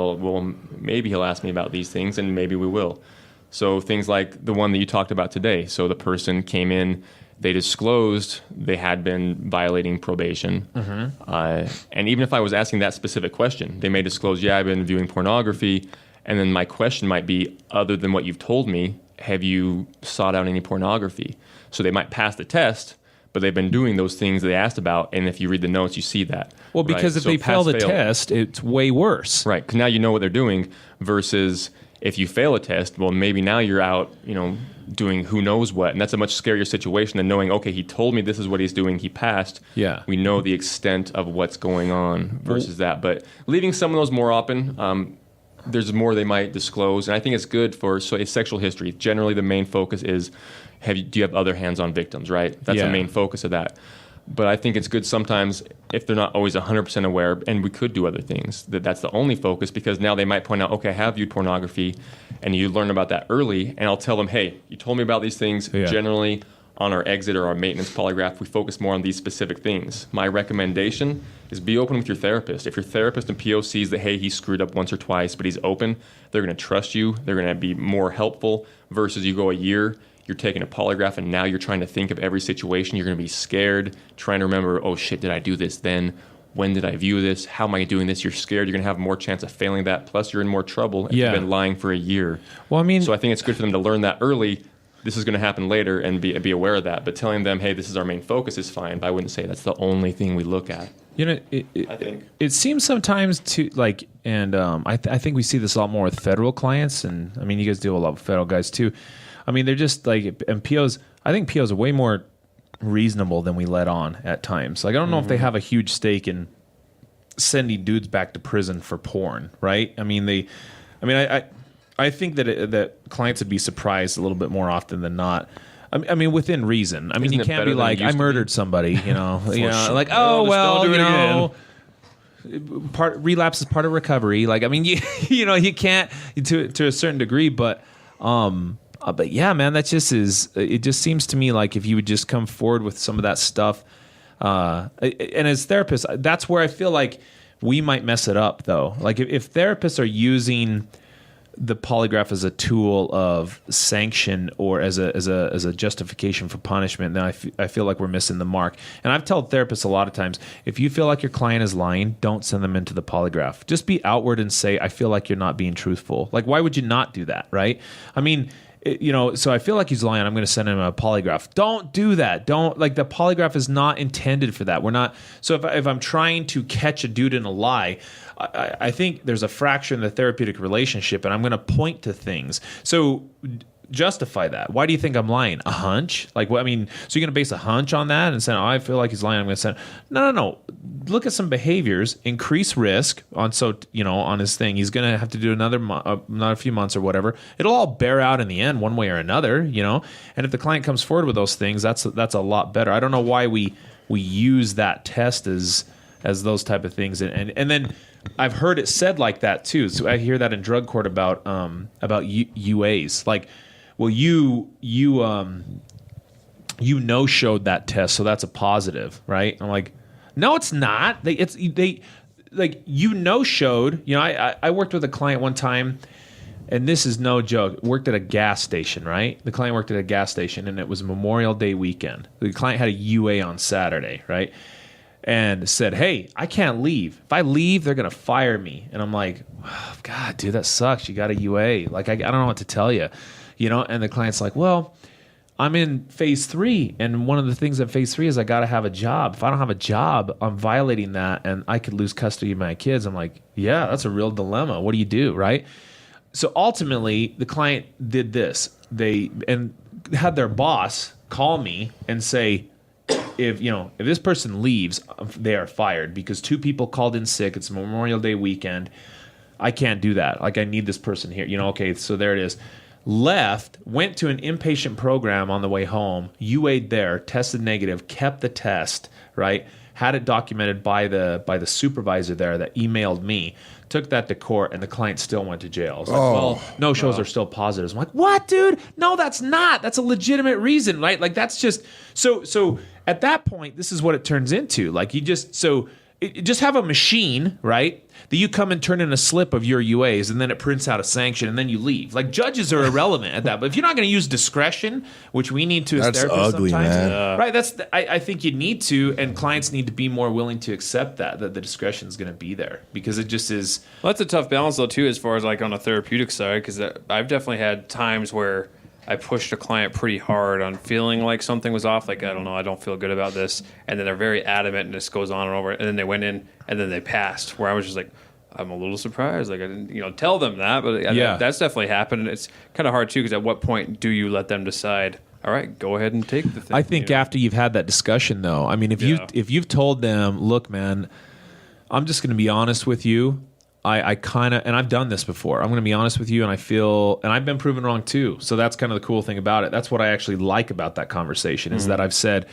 maybe he'll ask me about these things, and maybe we will. So things like the one that you talked about today. So the person came in, they disclosed they had been violating probation. And even if I was asking that specific question, they may disclose, I've been viewing pornography. And then my question might be, other than what you've told me, have you sought out any pornography? So they might pass the test, but they've been doing those things they asked about. And if you read the notes, you see that. Well, because if they fail the test, it's way worse. Right, because now you know what they're doing versus if you fail a test, well, maybe now you're out, doing who knows what. And that's a much scarier situation than knowing, okay, he told me this is what he's doing. He passed. Yeah. We know the extent of what's going on versus that. But leaving some of those more open, there's more they might disclose, and I think it's good for a sexual history. Generally, the main focus is, do you have other hands-on victims, right? That's the main focus of that. But I think it's good sometimes if they're not always 100% aware, and we could do other things, that's the only focus, because now they might point out, okay, I have viewed pornography, and you learn about that early, and I'll tell them, hey, you told me about these things. Generally, on our exit or our maintenance polygraph, we focus more on these specific things. My recommendation is be open with your therapist. If your therapist and PO sees that, hey, he screwed up once or twice, but he's open, they're going to trust you. They're going to be more helpful versus you go a year, you're taking a polygraph, and now you're trying to think of every situation. You're going to be scared, trying to remember, oh, shit, did I do this then? When did I view this? How am I doing this? You're scared. You're going to have more chance of failing that. Plus, you're in more trouble if you've been lying for a year. Well, so I think it's good for them to learn that early. This is going to happen later and be aware of that. But telling them, hey, this is our main focus is fine. But I wouldn't say that's the only thing we look at. I think it seems sometimes to like, and I think we see this a lot more with federal clients. And I mean, you guys deal a lot with federal guys too. I mean, they're just like, and POs, I think POs are way more reasonable than we let on at times. Like, I don't know if they have a huge stake in sending dudes back to prison for porn, right? I think that clients would be surprised a little bit more often than not. I mean, within reason. I mean, you can't be like, I murdered somebody, like, oh, well, relapse is part of recovery. Like, I mean, you can't to a certain degree, but yeah, man, that just is. It just seems to me like if you would just come forward with some of that stuff, and as therapists, that's where I feel like we might mess it up, though. Like if therapists are using the polygraph as a tool of sanction or as a justification for punishment, then I feel like we're missing the mark. And I've told therapists a lot of times, if you feel like your client is lying, don't send them into the polygraph. Just be outward and say, I feel like you're not being truthful. Like, why would you not do that, right? I mean, so I feel like he's lying. I'm going to send him a polygraph. Don't do that. The polygraph is not intended for that. We're not. So if I'm trying to catch a dude in a lie, I think there's a fracture in the therapeutic relationship, and I'm going to point to things. So justify that. Why do you think I'm lying? A hunch? Like, what? I mean, so you're going to base a hunch on that and say, oh, I feel like he's lying, I'm going to send. No. Look at some behaviors, increase risk on his thing. He's going to have to do another few months or whatever. It'll all bear out in the end, one way or another, And if the client comes forward with those things, that's a lot better. I don't know why we use that test as those type of things, and then I've heard it said like that too. So I hear that in drug court about UAs. Like, well, you no-showed that test, so that's a positive, right? I'm like, no, it's not. They no-showed. I worked with a client one time, and this is no joke. Worked at a gas station, right? The client worked at a gas station, and it was Memorial Day weekend. The client had a UA on Saturday, right? And said, hey, I can't leave. If I leave, they're going to fire me. And I'm like, oh, God, dude, that sucks. You got a UA. Like, I don't know what to tell you. And the client's like, well, I'm in phase 3, and one of the things in phase 3 is I got to have a job. If I don't have a job, I'm violating that, and I could lose custody of my kids. I'm like, yeah, that's a real dilemma. What do you do, right? So ultimately, the client did this. They had their boss call me and say, if this person leaves, they are fired because 2 people called in sick. It's Memorial Day weekend. I can't do that. Like, I need this person here. Okay, so there it is. Left, went to an inpatient program on the way home, UA'd there, tested negative, kept the test, right? Had it documented by the supervisor there that emailed me, took that to court, and the client still went to jail. I was like, well, no shows are still positives. I'm like, what, dude? No, that's not. That's a legitimate reason, right? Like, that's just so at that point, this is what it turns into. Like, just have a machine, right, that you come and turn in a slip of your UAs, and then it prints out a sanction, and then you leave. Like, judges are irrelevant at that. But if you're not going to use discretion, which we need to as That's therapists ugly, sometimes, man. right? I think you need to, and clients need to be more willing to accept that the discretion is going to be there, because it just is. Well, that's a tough balance, though, too, as far as like on a therapeutic side, because I've definitely had times where I pushed a client pretty hard on feeling like something was off, like, I don't know, I don't feel good about this. And then they're very adamant, and this goes on and over. And then they went in, and then they passed, where I was just like, I'm a little surprised. Like, I didn't, tell them that. But that's definitely happened. And it's kind of hard, too, because at what point do you let them decide, all right, go ahead and take the thing? I think after you've had that discussion, though, I mean, if you've told them, look, man, I'm just going to be honest with you. I kind of, and I've done this before. I'm going to be honest with you, and I feel, and I've been proven wrong too. So that's kind of the cool thing about it. That's what I actually like about that conversation is that I've said,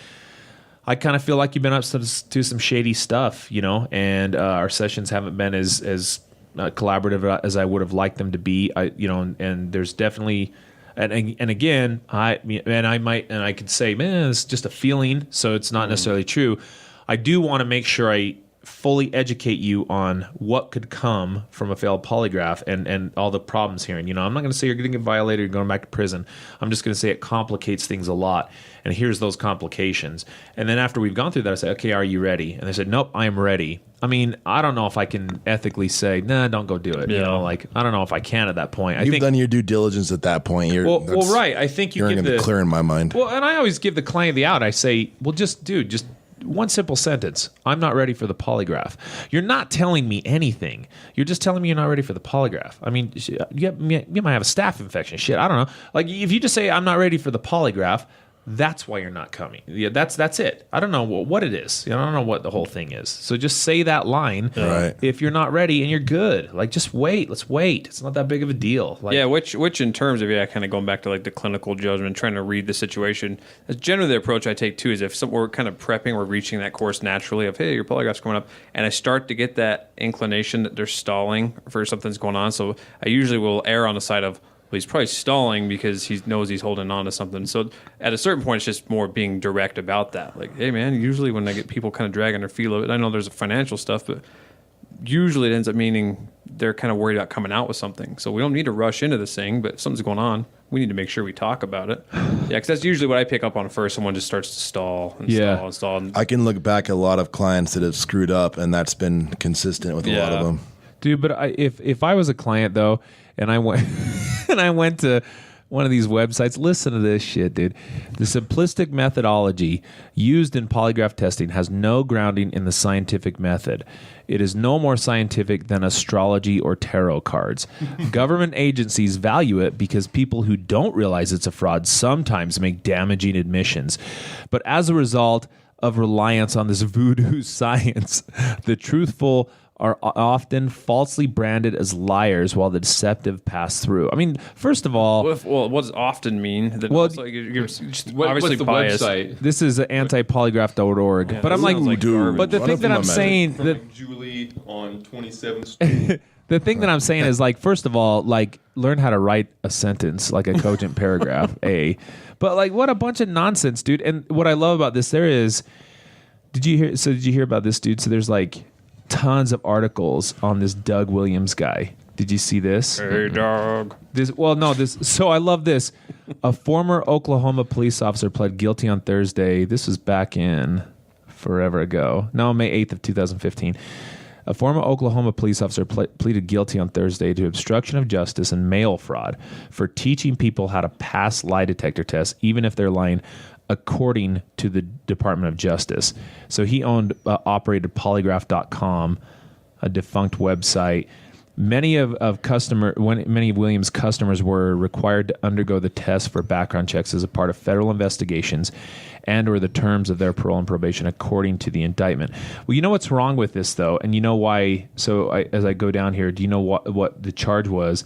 I kind of feel like you've been up to some shady stuff, and our sessions haven't been as collaborative as I would have liked them to be. And there's definitely, and again, I could say, man, it's just a feeling, so it's not necessarily true. I do want to make sure I fully educate you on what could come from a failed polygraph and all the problems here. And, I'm not going to say you're going to get violated, you're going back to prison. I'm just going to say it complicates things a lot. And here's those complications. And then after we've gone through that, I say, okay, are you ready? And they said, nope, I am ready. I mean, I don't know if I can ethically say, nah, don't go do it. Yeah. I don't know if I can at that point. You've done your due diligence at that point. Well, right. I think you're going to clear in my mind. Well, and I always give the client the out. I say, well, just one simple sentence. I'm not ready for the polygraph. You're not telling me anything. You're just telling me you're not ready for the polygraph. I mean, you might have a staph infection. Shit, I don't know. Like, if you just say, I'm not ready for the polygraph, that's why you're not coming. Yeah, that's it. I don't know what it is. I don't know what the whole thing is. So just say that line if you're not ready, and you're good. Like, just wait. Let's wait. It's not that big of a deal. Like, which in terms of kind of going back to like the clinical judgment, trying to read the situation. That's generally the approach I take too. Is if we're kind of prepping, we're reaching that course naturally of, hey, your polygraph's coming up, and I start to get that inclination that they're stalling for something's going on. So I usually will err on the side of, he's probably stalling because he knows he's holding on to something. So at a certain point, it's just more being direct about that. Like, hey, man, usually when I get people kind of dragging their feet a little bit, I know there's financial stuff, but usually it ends up meaning they're kind of worried about coming out with something. So we don't need to rush into this thing, but if something's going on, we need to make sure we talk about it. Yeah, because that's usually what I pick up on first. Someone just starts to stall and stall. I can look back at a lot of clients that have screwed up, and that's been consistent with a lot of them. Dude, but if I was a client, though, and I went and I went to one of these websites, listen to this shit, dude. The simplistic methodology used in polygraph testing has no grounding in the scientific method. It is no more scientific than astrology or tarot cards. Government agencies value it because people who don't realize it's a fraud sometimes make damaging admissions. But as a result of reliance on this voodoo science, the truthful are often falsely branded as liars while the deceptive pass through. I mean, first of all... Well, what does often mean? You're just what's obviously the biased. website? This is antipolygraph.org. Yeah, but I'm like, dude, but the thing that I'm saying... Julie on 27th Street. The thing that I'm saying is, like, first of all, like, learn how to write a sentence, like a cogent paragraph, A. But, like, what a bunch of nonsense, dude. And what I love about this, did you hear about this, dude? So there's, like, tons of articles on this Doug Williams guy. Did you see this? Hey, dog. So I love this. A former Oklahoma police officer pled guilty on Thursday. This was back in forever ago. No, May 8th of 2015. A former Oklahoma police officer pleaded guilty on Thursday to obstruction of justice and mail fraud for teaching people how to pass lie detector tests, even if they're lying, according to the Department of Justice. So he operated polygraph.com, a defunct website. Many of Williams' customers were required to undergo the test for background checks as a part of federal investigations and or the terms of their parole and probation, according to the indictment. Well, you know what's wrong with this, though, and you know why. So as I go down here, do you know what the charge was?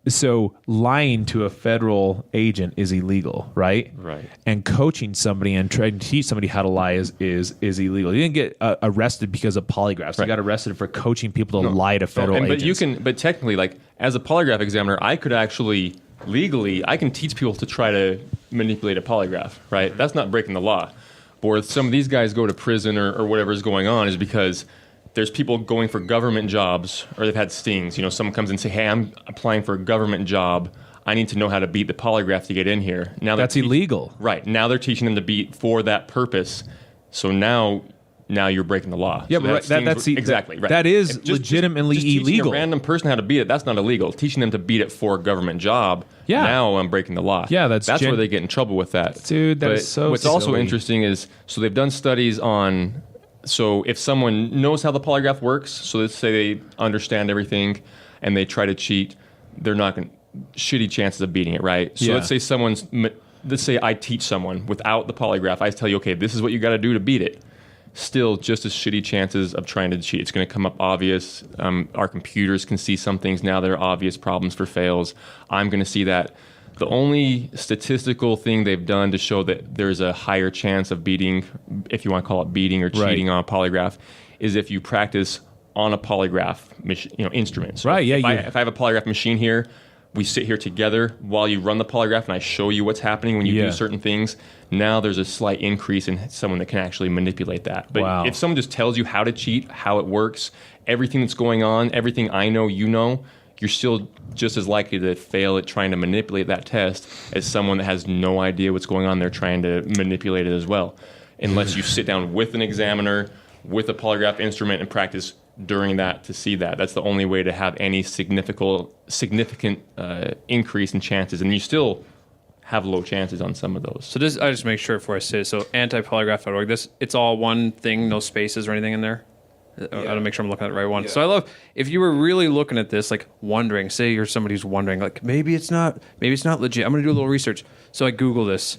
So lying to a federal agent is illegal, right? Right. And coaching somebody and trying to teach somebody how to lie is illegal. You didn't get arrested because of polygraphs. Right. You got arrested for coaching people to lie to federal agents. But technically, like as a polygraph examiner, I could actually legally, I can teach people to try to manipulate a polygraph, right? That's not breaking the law. But where some of these guys go to prison or whatever is going on is because there's people going for government jobs, or they've had stings. You know, someone comes in and say, hey, I'm applying for a government job. I need to know how to beat the polygraph to get in here. Now that's illegal. Right. Now they're teaching them to beat for that purpose. So now you're breaking the law. Yeah, so but that's exactly right. That is legitimately just illegal. Teaching a random person how to beat it, that's not illegal. Teaching them to beat it for a government job, now I'm breaking the law. Yeah, that's where they get in trouble with that. Dude, that's so what's silly. also interesting is, so they've done studies on, so if someone knows how the polygraph works, so let's say they understand everything and they try to cheat, they're not going to, shitty chances of beating it, right? So let's say I teach someone without the polygraph, I tell you, okay, this is what you got to do to beat it. Still just as shitty chances of trying to cheat. It's going to come up obvious. Our computers can see some things now that are obvious problems for fails. I'm going to see that. The only statistical thing they've done to show that there's a higher chance of beating, if you want to call it beating or cheating on a polygraph, is if you practice on a polygraph instrument. So right, if I have a polygraph machine here, we sit here together while you run the polygraph and I show you what's happening when you do certain things. Now there's a slight increase in someone that can actually manipulate that. But if someone just tells you how to cheat, how it works, everything that's going on, everything I know, you know, you're still just as likely to fail at trying to manipulate that test as someone that has no idea what's going on. They're trying to manipulate it as well. Unless you sit down with an examiner, with a polygraph instrument and practice during that to see that. That's the only way to have any significant increase in chances. And you still have low chances on some of those. So this, I just make sure before I say it. So antipolygraph.org, it's all one thing, no spaces or anything in there? I gotta make sure I'm looking at the right one. So I love, if you were really looking at this, like wondering, say you're somebody who's wondering, like maybe it's not legit. I'm gonna do a little research. So I Google this.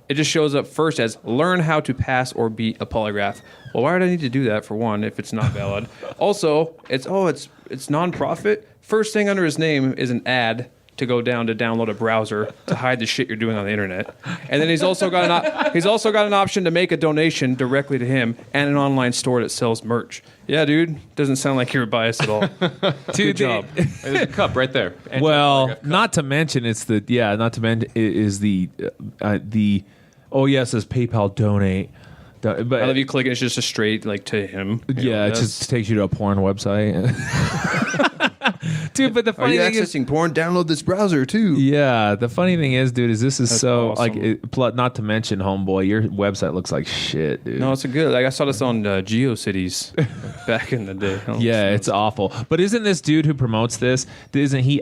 It just shows up first as learn how to pass or beat a polygraph. Well, why would I need to do that for one if it's not valid? Also, it's nonprofit. First thing under his name is an ad to go down to download a browser to hide the shit you're doing on the internet. And then he's also got an option to make a donation directly to him and an online store that sells merch. Yeah, dude, doesn't sound like you're biased at all. Good job. There's a cup right there. Well, not to mention it says PayPal donate. But I love you clicking. It's just a straight like to him. Yeah, it just takes you to a porn website. Dude, but the funny thing is, accessing porn? Download this browser too. Yeah, the funny thing is, dude, this is so awesome. not to mention, homeboy, your website looks like shit, dude. No, it's a good. Like I saw this on GeoCities back in the day. It's awful. But isn't this dude who promotes this? Isn't he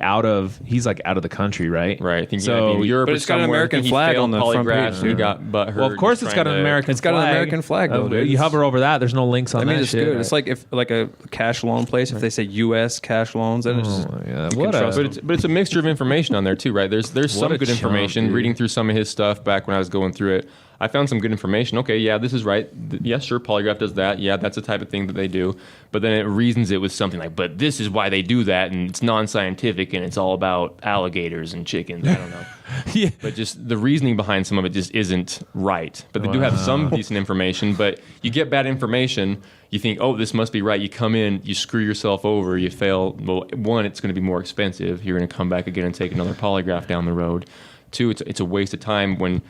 he's like out of the country, right? Right. I think so. Europe, but it's got an American flag on the front page. He got butthurt. Well, of course, it's got an American. It's got an American flag though. You hover over that. There's no links on that. It's shit, good. right? It's like if a cash loan place. If they say U.S. cash loans, then it's just, but it's a mixture of information on there too, right? There's some good information. Reading through some of his stuff back when I was going through it, I found some good information. Okay, yeah, this is right. Yeah, sure, polygraph does that. Yeah, that's the type of thing that they do. But then it reasons it with something like, but this is why they do that, and it's non-scientific, and it's all about alligators and chickens. I don't know. Yeah. But just the reasoning behind some of it just isn't right. But they do have some decent information, but you get bad information, you think, oh, this must be right. You come in, you screw yourself over, you fail. Well, one, it's going to be more expensive. You're going to come back again and take another polygraph down the road. Two, it's a waste of time when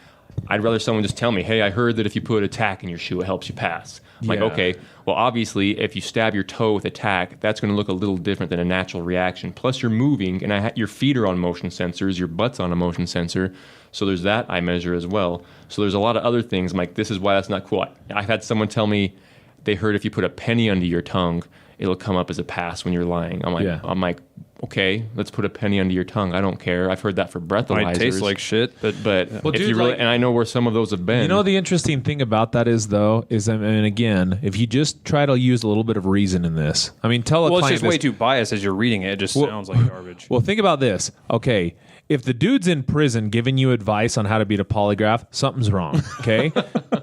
I'd rather someone just tell me, hey, I heard that if you put a tack in your shoe, it helps you pass. I'm like, okay, well, obviously, if you stab your toe with a tack, that's going to look a little different than a natural reaction. Plus, you're moving, and your feet are on motion sensors, your butt's on a motion sensor. So there's that I measure as well. So there's a lot of other things. I'm like, this is why that's not cool. I've had someone tell me they heard if you put a penny under your tongue, it'll come up as a pass when you're lying. I'm like, okay, let's put a penny under your tongue. I don't care. I've heard that for breathalyzers. Might taste like shit, but Well, if dude, you really, and I know where some of those have been. You know, the interesting thing about that is, though, is, I mean, again, if you just try to use a little bit of reason in this, I mean, tell a well, client it's just way too biased as you're reading it. It just sounds like garbage. Well, think about this. Okay, if the dude's in prison giving you advice on how to beat a polygraph, something's wrong, okay?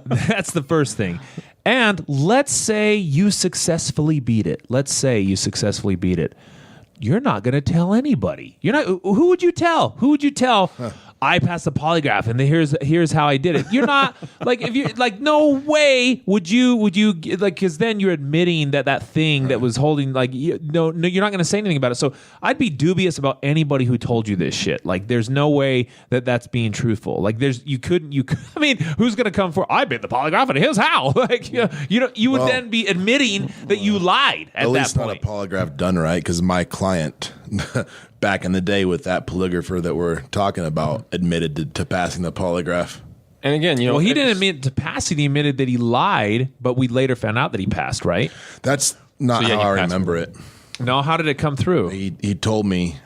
That's the first thing. And let's say you successfully beat it. You're not going to tell anybody. You're not. Who would you tell? I passed the polygraph, and here's how I did it. You're not like, if you like, no way would you like, because then you're admitting that thing that was holding, like, no, you're not going to say anything about it. So I'd be dubious about anybody who told you this shit. Like, there's no way that's being truthful. Like, I mean, who's going to come for? I beat the polygraph, and here's how. Like, you would then be admitting that you lied at that point. At least not a polygraph done right, because my client back in the day with that polygrapher that we're talking about admitted to passing the polygraph. And again, well, he didn't admit to passing. He admitted that he lied, but we later found out that he passed, right? That's not how I remember it. No, how did it come through? He told me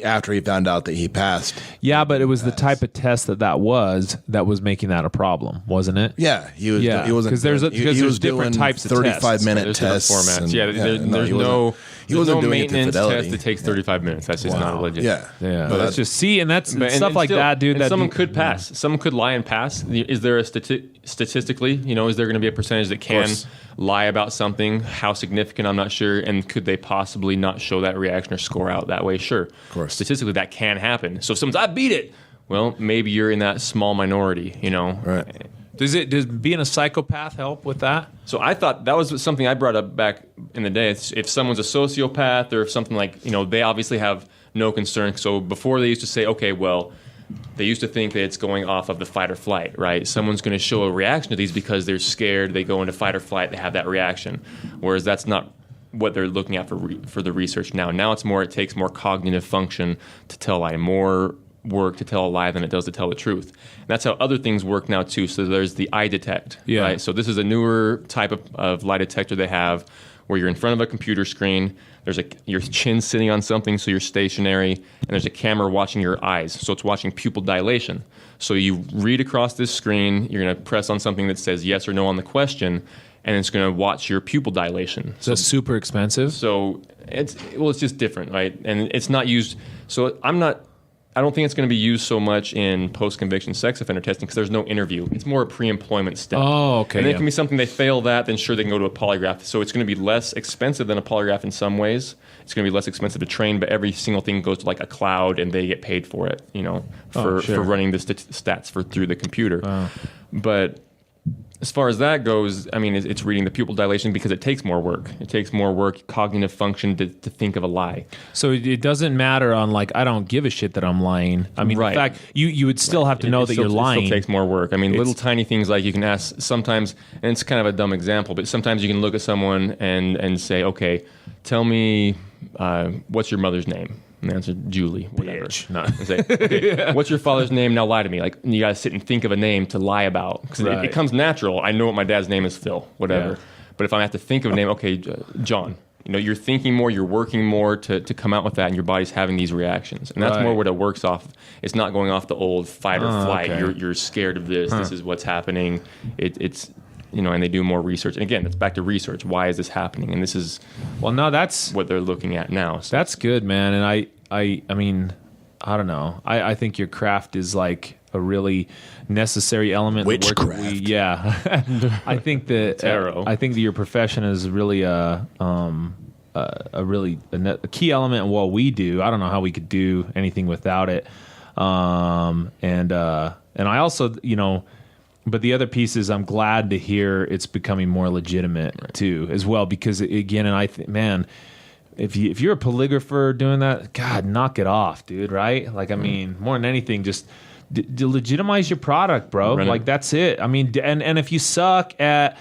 after he found out that he passed. Yeah, but it was the type of test that was making that a problem, wasn't it? Yeah, he was. Yeah, he wasn't because there's different types of 35-minute tests. Formats. And, there's no maintenance test that takes 35 minutes. That's just not legit. Yeah. But that's just stuff like that, dude. And someone could pass. Someone could lie and pass. Is there a statistically? Is there going to be a percentage that can lie about something? How significant? I'm not sure. And could they possibly not show that reaction or score out that way? Sure. Of course. Statistically, that can happen. So if someone's, I beat it. Well, maybe you're in that small minority. Right. Does being a psychopath help with that? So I thought that was something I brought up back in the day. If someone's a sociopath or if something like, they obviously have no concern. So before they used to say, okay, well, they used to think that it's going off of the fight or flight, right? Someone's going to show a reaction to these because they're scared. They go into fight or flight. They have that reaction. Whereas that's not what they're looking at for the research now. Now it takes more cognitive function to tell a lie, more work to tell a lie than it does to tell the truth. And that's how other things work now too. So there's the eye detect, right? So this is a newer type of lie detector they have where you're in front of a computer screen. There's your chin sitting on something, so you're stationary, and there's a camera watching your eyes. So it's watching pupil dilation. So you read across this screen, you're going to press on something that says yes or no on the question, and it's going to watch your pupil dilation. So it's super expensive? So it's just different, right? And it's not used. So I don't think it's going to be used so much in post-conviction sex offender testing because there's no interview. It's more a pre-employment step. Oh, okay. And it can be something they fail that, then sure, they can go to a polygraph. So it's going to be less expensive than a polygraph in some ways. It's going to be less expensive to train, but every single thing goes to like a cloud and they get paid for it, for running the stats through the computer. Wow. But as far as that goes, I mean, it's reading the pupil dilation because it takes more work. It takes more work, cognitive function to think of a lie. So it doesn't matter on like, I don't give a shit that I'm lying. I mean, in fact, you would still have to know that you're lying. It still takes more work. I mean, little tiny things like you can ask sometimes, and it's kind of a dumb example, but sometimes you can look at someone and say, okay, tell me, what's your mother's name? And the answer, Julie, whatever. No. Say, okay, what's your father's name? Now lie to me. Like, you got to sit and think of a name to lie about. Because it comes natural. I know what my dad's name is, Phil, whatever. Yeah. But if I have to think of a name, okay, John. You're thinking more, you're working more to come out with that, and your body's having these reactions. And that's more what it works off. It's not going off the old fight or flight. Okay. You're scared of this. This is what's happening. It's and they do more research. And again, it's back to research. Why is this happening? And this is that's what they're looking at now. So. That's good, man. And I mean, I don't know. I think your craft is like a really necessary element. Witchcraft. I think that tarot. I think that your profession is really a key element in what we do. I don't know how we could do anything without it. And I also, but the other piece is I'm glad to hear it's becoming more legitimate too, as well, because again, and I think, man, if you're a polygrapher doing that, God, knock it off, dude. Right? Like, I mean, more than anything, just legitimize your product, bro. Like, that's it. I mean, and if you suck at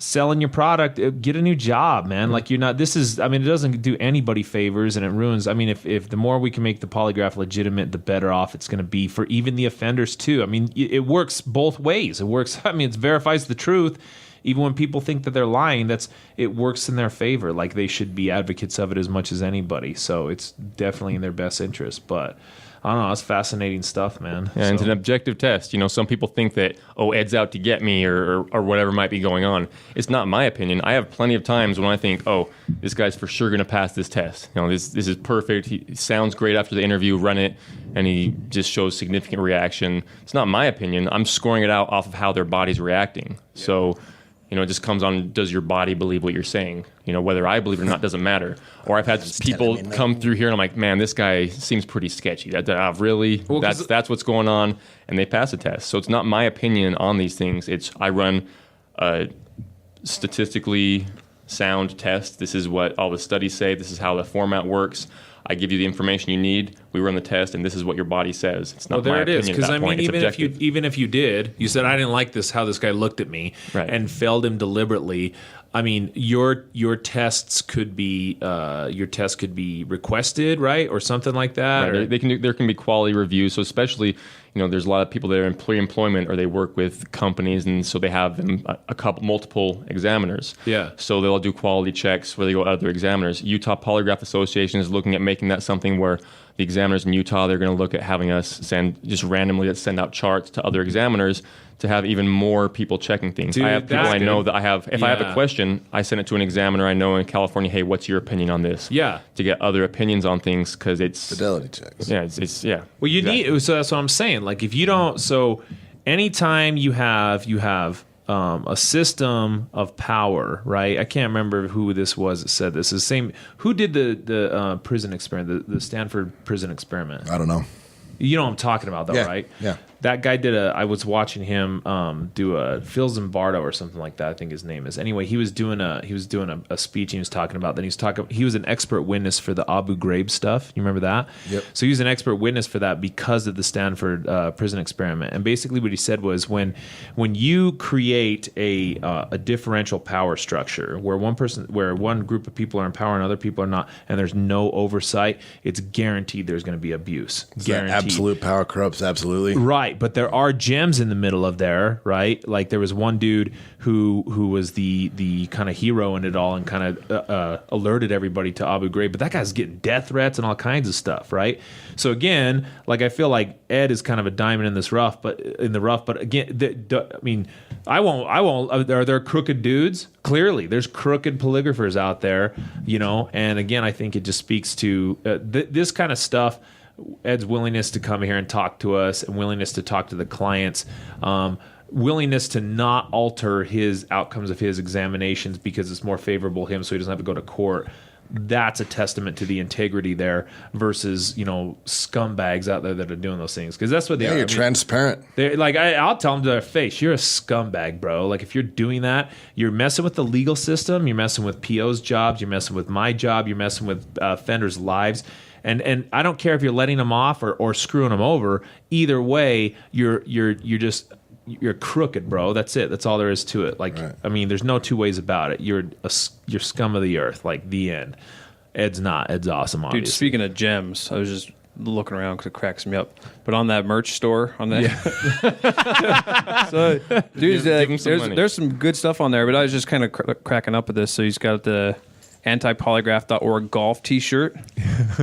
selling your product, get a new job, man. Like, it doesn't do anybody favors, and it ruins. I mean, if the more we can make the polygraph legitimate, the better off it's going to be for even the offenders too. I mean, it works both ways. It works. I mean, it verifies the truth, even when people think that they're lying, it works in their favor. Like, they should be advocates of it as much as anybody. So it's definitely in their best interest. But I don't know. It's fascinating stuff, man. Yeah, and it's an objective test. Some people think that, Ed's out to get me or whatever might be going on. It's not my opinion. I have plenty of times when I think, this guy's for sure going to pass this test. This is perfect. He sounds great after the interview, run it, and he just shows significant reaction. It's not my opinion. I'm scoring it out off of how their body's reacting. Yeah. So, it just comes on, does your body believe what you're saying? Whether I believe it or not doesn't matter. Or I've had people come through here and I'm like, man, this guy seems pretty sketchy. Really? Well, that's what's going on. And they pass a test. So it's not my opinion on these things. I run a statistically sound test. This is what all the studies say. This is how the format works. I give you the information you need. We run the test, and this is what your body says. It's not my opinion. Because even if you did, you said I didn't like how this guy looked at me, right, and failed him deliberately. I mean, your tests could be requested, right, or something like that. Right. There can be quality reviews. So especially, there's a lot of people that are in pre-employment or they work with companies, and so they have multiple examiners. Yeah. So they'll do quality checks where they go to other examiners. Utah Polygraph Association is looking at making that something where the examiners in Utah, they're going to look at having us send out charts to other examiners to have even more people checking things. Dude, I have people I know that I have. If I have a question, I send it to an examiner I know in California. Hey, what's your opinion on this? Yeah. To get other opinions on things because it's fidelity checks. Yeah, it's yeah. Well, you need. So that's what I'm saying. Like, if you don't, so anytime you have a system of power, right? I can't remember who this was that said this. It's the same. Who did the prison experiment? The Stanford prison experiment. I don't know. You know what I'm talking about, though, right? Yeah. That guy I was watching him do a Phil Zimbardo or something like that. I think his name is. Anyway, he was doing a speech. And he was talking about. Then he was an expert witness for the Abu Ghraib stuff. You remember that? Yep. So he was an expert witness for that because of the Stanford prison experiment. And basically, what he said was when you create a differential power structure where one group of people are in power and other people are not, and there's no oversight, it's guaranteed there's going to be abuse. Guaranteed. Absolute power corrupts absolutely. Right, but there are gems in the middle of there, right? Like there was one dude who was the kind of hero in it all and kind of alerted everybody to Abu Ghraib, but that guy's getting death threats and all kinds of stuff, right? So again, like I feel like Ed is kind of a diamond in the rough, but again, I won't. Are there crooked dudes? Clearly, there's crooked polygraphers out there, and again, I think it just speaks to this kind of stuff. Ed's willingness to come here and talk to us and willingness to talk to the clients, willingness to not alter his outcomes of his examinations because it's more favorable to him so he doesn't have to go to court. That's a testament to the integrity there versus, scumbags out there that are doing those things. Because that's what they are. You're transparent. They're like, I'll tell them to their face, you're a scumbag, bro. Like, if you're doing that, you're messing with the legal system, you're messing with PO's jobs, you're messing with my job, you're messing with offenders' lives. And I don't care if you're letting them off or screwing them over. Either way, you're crooked, bro. That's it. That's all there is to it. Like, right. I mean, there's no two ways about it. You're scum of the earth. Like, the end. Ed's not. Ed's awesome, obviously. Dude, speaking of gems, I was just looking around because it cracks me up. But on that merch store, on that, so dude, there's some good stuff on there. But I was just kind of cracking up with this. So he's got the antipolygraph.org golf T-shirt.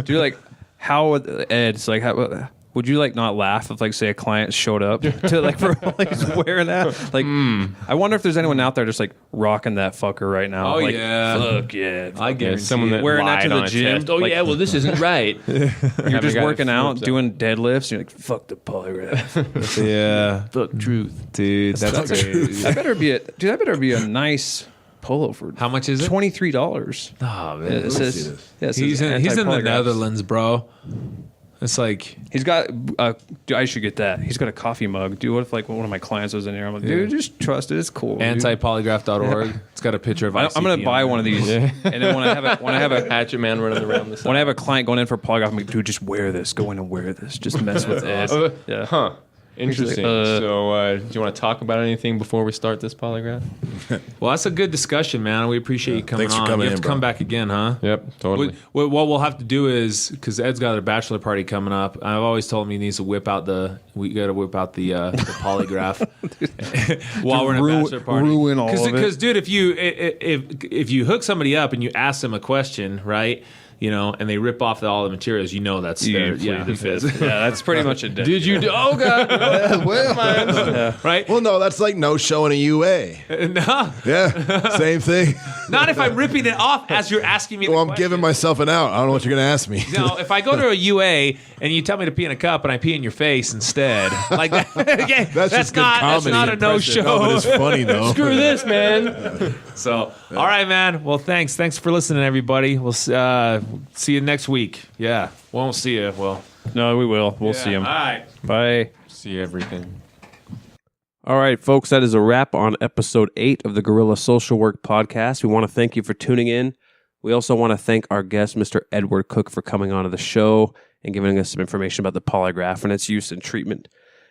Dude, like, how Ed's like, how would you like not laugh if, like, say a client showed up to like for like he's wearing that? Like, I wonder if there's anyone out there just like rocking that fucker right now. Oh, like, yeah, fuck yeah, I guarantee someone that wearing that to the gym. Oh, like, yeah, well, this isn't right. You're just working out, doing deadlifts. You're like, fuck the polygraph. Yeah, fuck truth, dude. That's crazy. That better be a nice polo for. How much is it? $23. Oh, man. It says, he's in the Netherlands, bro. It's like he's got. I should get that. He's got a coffee mug. Dude, what if like one of my clients was in here? I'm like, dude, just trust it. It's cool. Antipolygraph.org. It's got a picture of. I'm gonna buy one of these, and then when I have a hatchet man running around this. When I have a client going in for polygraph, I'm like, dude, just wear this. Go in and wear this. Just mess with Ed. Yeah. Huh. Interesting. So, do you want to talk about anything before we start this polygraph? Well, that's a good discussion, man. We appreciate you coming Thanks for on. coming You have in, to come bro. back again, huh? Yep, totally. What we'll have to do is, because Ed's got a bachelor party coming up, I've always told him he needs to whip out the polygraph while we're in a bachelor party. Ruin all of it. Because, dude, if you hook somebody up and you ask them a question, right? You know, and they rip off all the materials. You know that's their the fifth. Yeah, that's pretty much it. Did you? Oh God! Right? Well, no, that's like no showing a UA. No, Yeah, same thing. not if I'm ripping it off as you're asking me. Well, the I'm question. giving myself an out. I don't know what you're going to ask me. No, if I go to a UA and you tell me to pee in a cup and I pee in your face instead, like that, okay, that's just good not comedy. a no No, show. but it's funny though. Screw this, man. So, all right, man. Well, thanks for listening, everybody. We'll see you next week. Yeah, won't see you. Well, No, we will. We'll see him. All right. Bye. See everything. All right, folks, that is a wrap on episode 8 of the Guerrilla Social Work Podcast. We want to thank you for tuning in. We also want to thank our guest, Mr. Edward Cook, for coming on to the show and giving us some information about the polygraph and its use and treatment.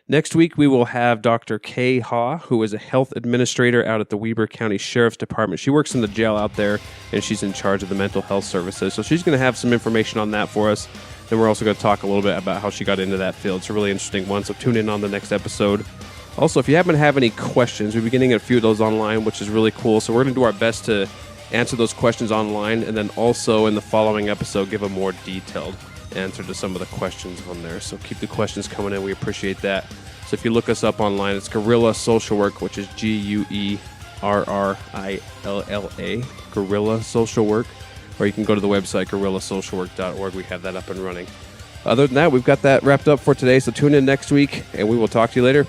Next week, we will have Dr. Kay Ha, who is a health administrator out at the Weber County Sheriff's Department. She works in the jail out there, and she's in charge of the mental health services. So she's going to have some information on that for us. Then we're also going to talk a little bit about how she got into that field. It's a really interesting one, so tune in on the next episode. Also, if you happen to have any questions, we've been getting a few of those online, which is really cool. So we're going to do our best to answer those questions online, and then also in the following episode, give a more detailed answer to some of the questions on there. So keep the questions coming in. We appreciate that. So if you look us up online, it's Guerrilla Social Work, which is GUERRILLA, Guerrilla Social Work. Or you can go to the website, guerillasocialwork.org. We have that up and running. Other than that, we've got that wrapped up for today. So tune in next week, and we will talk to you later.